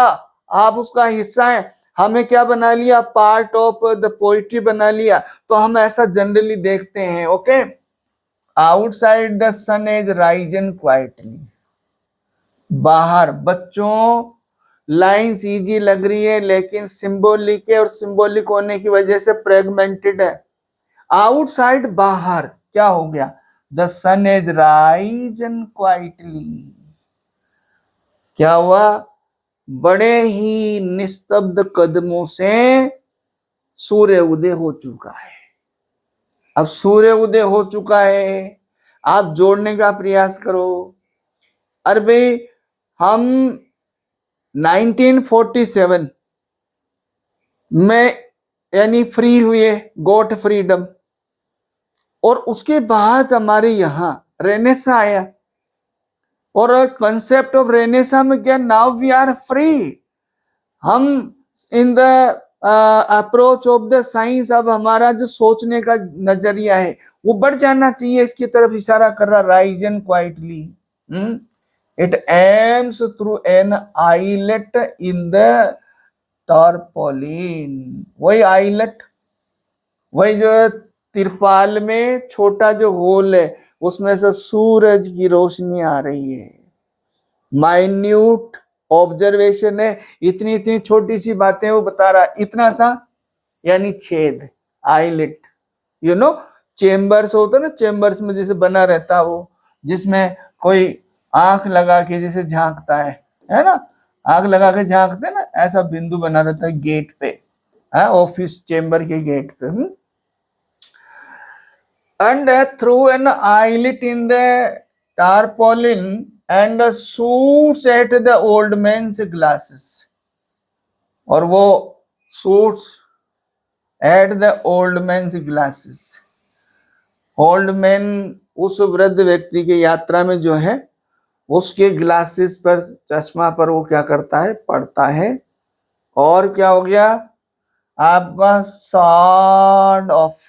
आप उसका हिस्सा है। हमें क्या बना लिया, पार्ट ऑफ द पोइट्री बना लिया, तो हम ऐसा जनरली देखते हैं, okay. Outside the sun is risen quietly, बाहर बच्चों, लाइंस इजी लग रही है लेकिन सिंबॉलिक है और सिंबॉलिक होने की वजह से फ्रेगमेंटेड है। आउटसाइड बाहर क्या हो गया, the sun is risen quietly, क्या हुआ, बड़े ही निस्तब्ध कदमों से सूर्य उदय हो चुका है। अब सूर्य उदय हो चुका है, आप जोड़ने का प्रयास करो। अरे भाई हम 1947 में यानी फ्री हुए, गोट फ्रीडम, और उसके बाद हमारे यहाँ रेनेसा आया, और कंसेप्ट ऑफ रेनेसा में क्या, नाउ वी आर फ्री, हम in the approach of the science, अब हमारा जो सोचने का नजरिया है वो बढ़ जाना चाहिए, इसकी तरफ इशारा कर रहा risen quietly. It aims through an eyelet in the tarpaulin, वही आइलेट, वही जो तिरपाल में छोटा जो होल है उसमें से सूरज की रोशनी आ रही है। माइन्यूट ऑब्जर्वेशन है, इतनी इतनी छोटी सी बातें वो बता रहा है, इतना सा यानी छेद, आईलेट, यू नो चेम्बर्स होता है ना, चेम्बर्स में जैसे बना रहता है वो, जिसमें कोई आंख लगा के जैसे झांकता है ना, आंख लगा के झांकते ना, ऐसा बिंदु बना रहता है गेट पे, ऑफिस चेम्बर के गेट पे। And through an eyelet in the tarpaulin and shoots at the old man's glasses, और वो shoots at the old man's glasses, old man उस वृद्ध व्यक्ति की यात्रा में जो है उसके ग्लासेस पर, चश्मा पर वो क्या करता है, पड़ता है, और क्या हो गया आपका सॉर्ड ऑफ।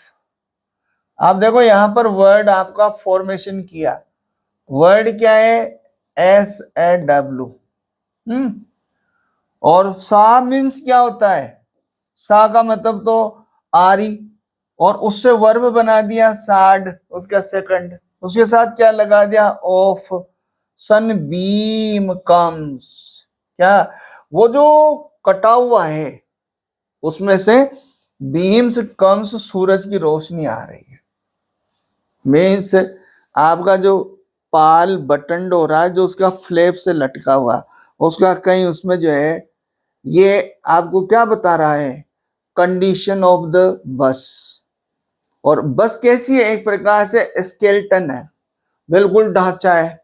आप देखो यहां पर वर्ड आपका फॉर्मेशन किया, वर्ड क्या है, SAW, और सा मीन्स क्या होता है, सा का मतलब तो आरी, और उससे वर्ब बना दिया साड, उसका सेकंड, उसके साथ क्या लगा दिया, ऑफ, सन बीम कम्स, क्या वो जो कटा हुआ है उसमें से बीम्स कम्स, सूरज की रोशनी आ रही है। मीन्स आपका जो पाल बटन हो रहा है, जो उसका फ्लैप से लटका हुआ, उसका कहीं उसमें जो है, ये आपको क्या बता रहा है, कंडीशन ऑफ द बस। और बस कैसी है, एक प्रकार से स्केलेटन है, बिल्कुल ढांचा है।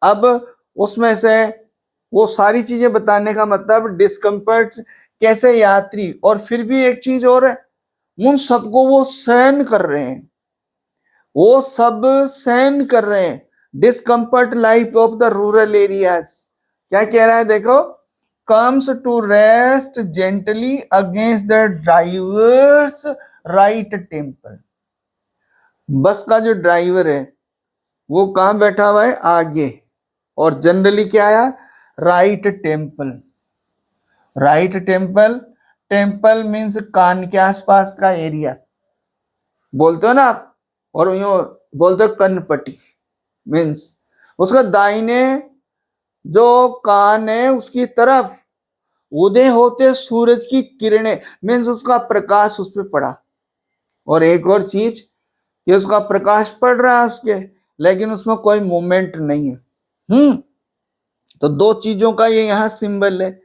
अब उसमें से वो सारी चीजें बताने का मतलब डिस्कम्फर्ट, कैसे यात्री, और फिर भी एक चीज और है, उन सबको वो सहन कर रहे हैं, वो सब सहन कर रहे हैं, discomfort life of the rural areas. क्या कह रहा है देखो, comes to rest gently against the driver's right temple. Bus का जो ड्राइवर है वो कहां बैठा हुआ है, आगे, और जनरली क्या आया, right temple, right temple, temple means कान के आसपास का एरिया बोलते हो ना आप, और यूं बोलते हो कनपट्टी, मीन्स उसका दाहिने जो कान है उसकी तरफ उदय होते सूरज की किरणें, मीन्स उसका प्रकाश उस पर पड़ा। और एक और चीज कि उसका प्रकाश पड़ रहा है उसके, लेकिन उसमें कोई मूवमेंट नहीं है। तो दो चीजों का ये यहाँ सिंबल है।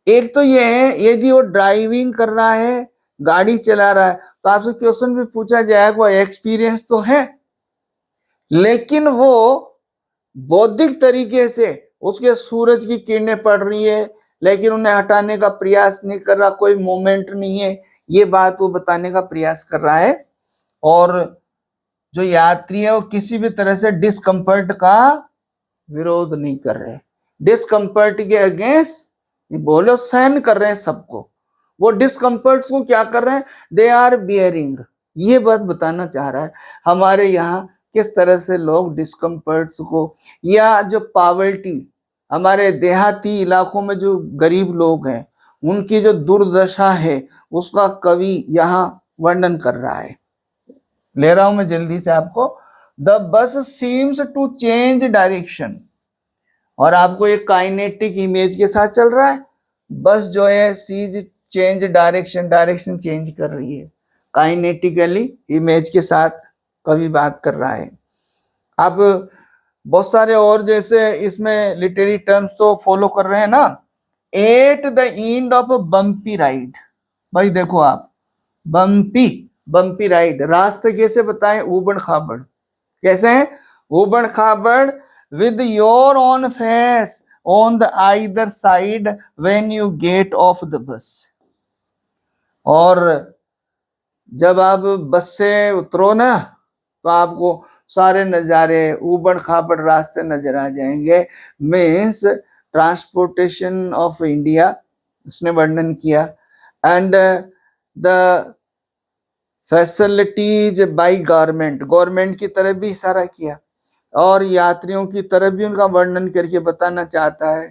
एक तो ये है, यदि वो ड्राइविंग कर रहा है, गाड़ी चला रहा है, तो आपसे क्वेश्चन भी पूछा जाएगा, वो एक्सपीरियंस तो है, लेकिन वो बौद्धिक तरीके से उसके सूरज की किरणें पड़ रही है, लेकिन उन्हें हटाने का प्रयास नहीं कर रहा, कोई मोमेंट नहीं है, ये बात वो बताने का प्रयास कर रहा है। और जो यात्री है वो किसी भी तरह से डिस्कम्फर्ट का विरोध नहीं कर रहे, डिस्कम्फर्ट के अगेंस्ट ये बोलो सहन कर रहे हैं सबको, वो डिस्कम्फर्ट को क्या कर रहे हैं, दे आर बियरिंग, ये बात बताना चाह रहा है। हमारे यहाँ किस तरह से लोग डिस्कम्फर्ट्स को, या जो पॉवर्टी, हमारे देहाती इलाकों में जो गरीब लोग हैं उनकी जो दुर्दशा है उसका कवि यहाँ वर्णन कर रहा है। ले रहा हूं मैं जल्दी से आपको, the bus seems to change direction, और आपको एक काइनेटिक इमेज के साथ चल रहा है, बस जो है सीज चेंज डायरेक्शन, डायरेक्शन चेंज कर रही है, काइनेटिकली इमेज के साथ कभी बात कर रहा है। आप बहुत सारे और जैसे इसमें लिटरेरी टर्म्स तो फॉलो कर रहे हैं ना। At the end of bumpy ride, भाई देखो आप, बम्पी बम्पी राइड, रास्ते कैसे बताएं, ऊबड़ खाबड़, कैसे है, ऊबड़ खाबड़, with your own face on the either side when you get off the bus, और जब आप बस से उतरो ना तो आपको सारे नज़ारे, ऊबड़ खाबड़ रास्ते नजर आ जाएंगे। मीन्स ट्रांसपोर्टेशन ऑफ इंडिया उसने वर्णन किया, and the facilities by government, government की तरफ भी इशारा किया, और यात्रियों की तरफ भी उनका वर्णन करके बताना चाहता है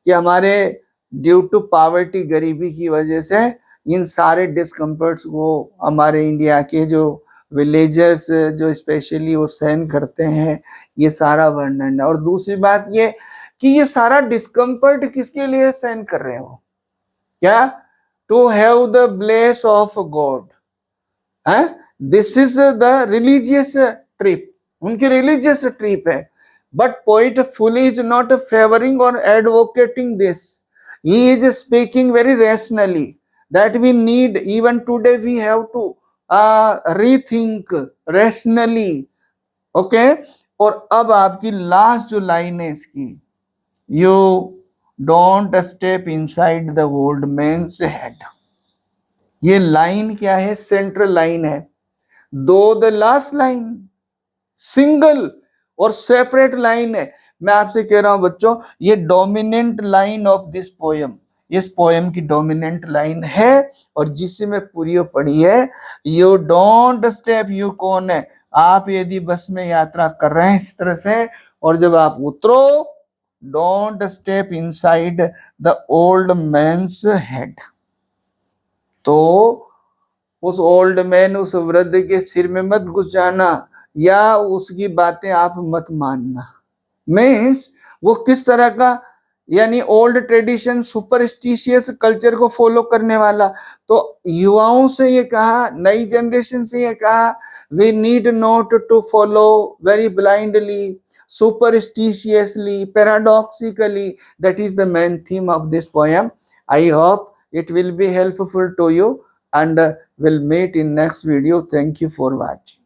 कि हमारे ड्यू टू पॉवर्टी, गरीबी की वजह से इन सारे डिस्कम्फर्ट्स को हमारे इंडिया के जो विलेजर्स जो स्पेशली वो सहन करते हैं, ये सारा वर्णन है। और दूसरी बात ये कि ये सारा डिस्कम्फर्ट किसके लिए सहन कर रहे हो, क्या, to have the bless of God, this is the religious trip, उनकी रिलीजियस ट्रिप है। But poet fully is not favouring और advocating this, he is speaking very rationally that we need, even today we have to rethink rationally, okay. और अब आपकी last जो line है इसकी, you don't step inside the old man's head, ये line क्या है, सेंट्रल लाइन है। To the last line single और सेपरेट लाइन है। मैं आपसे कह रहा हूं बच्चों, ये dominant line of this poem, इस पोयम की डोमिनेंट लाइन है, और जिसमें पूरी पड़ी है, यू डोंट स्टेप, यू कौन है, आप यदि बस में यात्रा कर रहे हैं इस तरह से, और जब आप उतरो, don't step inside the old man's head, तो उस ओल्ड मैन, उस वृद्ध के सिर में मत घुस जाना, या उसकी बातें आप मत मानना। मीन्स वो किस तरह का, यानी ओल्ड ट्रेडिशन, सुपरस्टिशियस कल्चर को फॉलो करने वाला। तो युवाओं से ये कहा, नई जनरेशन से ये कहा, we need not to follow very blindly, superstitiously, paradoxically, that is the main theme of this poem. I hope it will be helpful to you, and will meet in next video. Thank you for watching.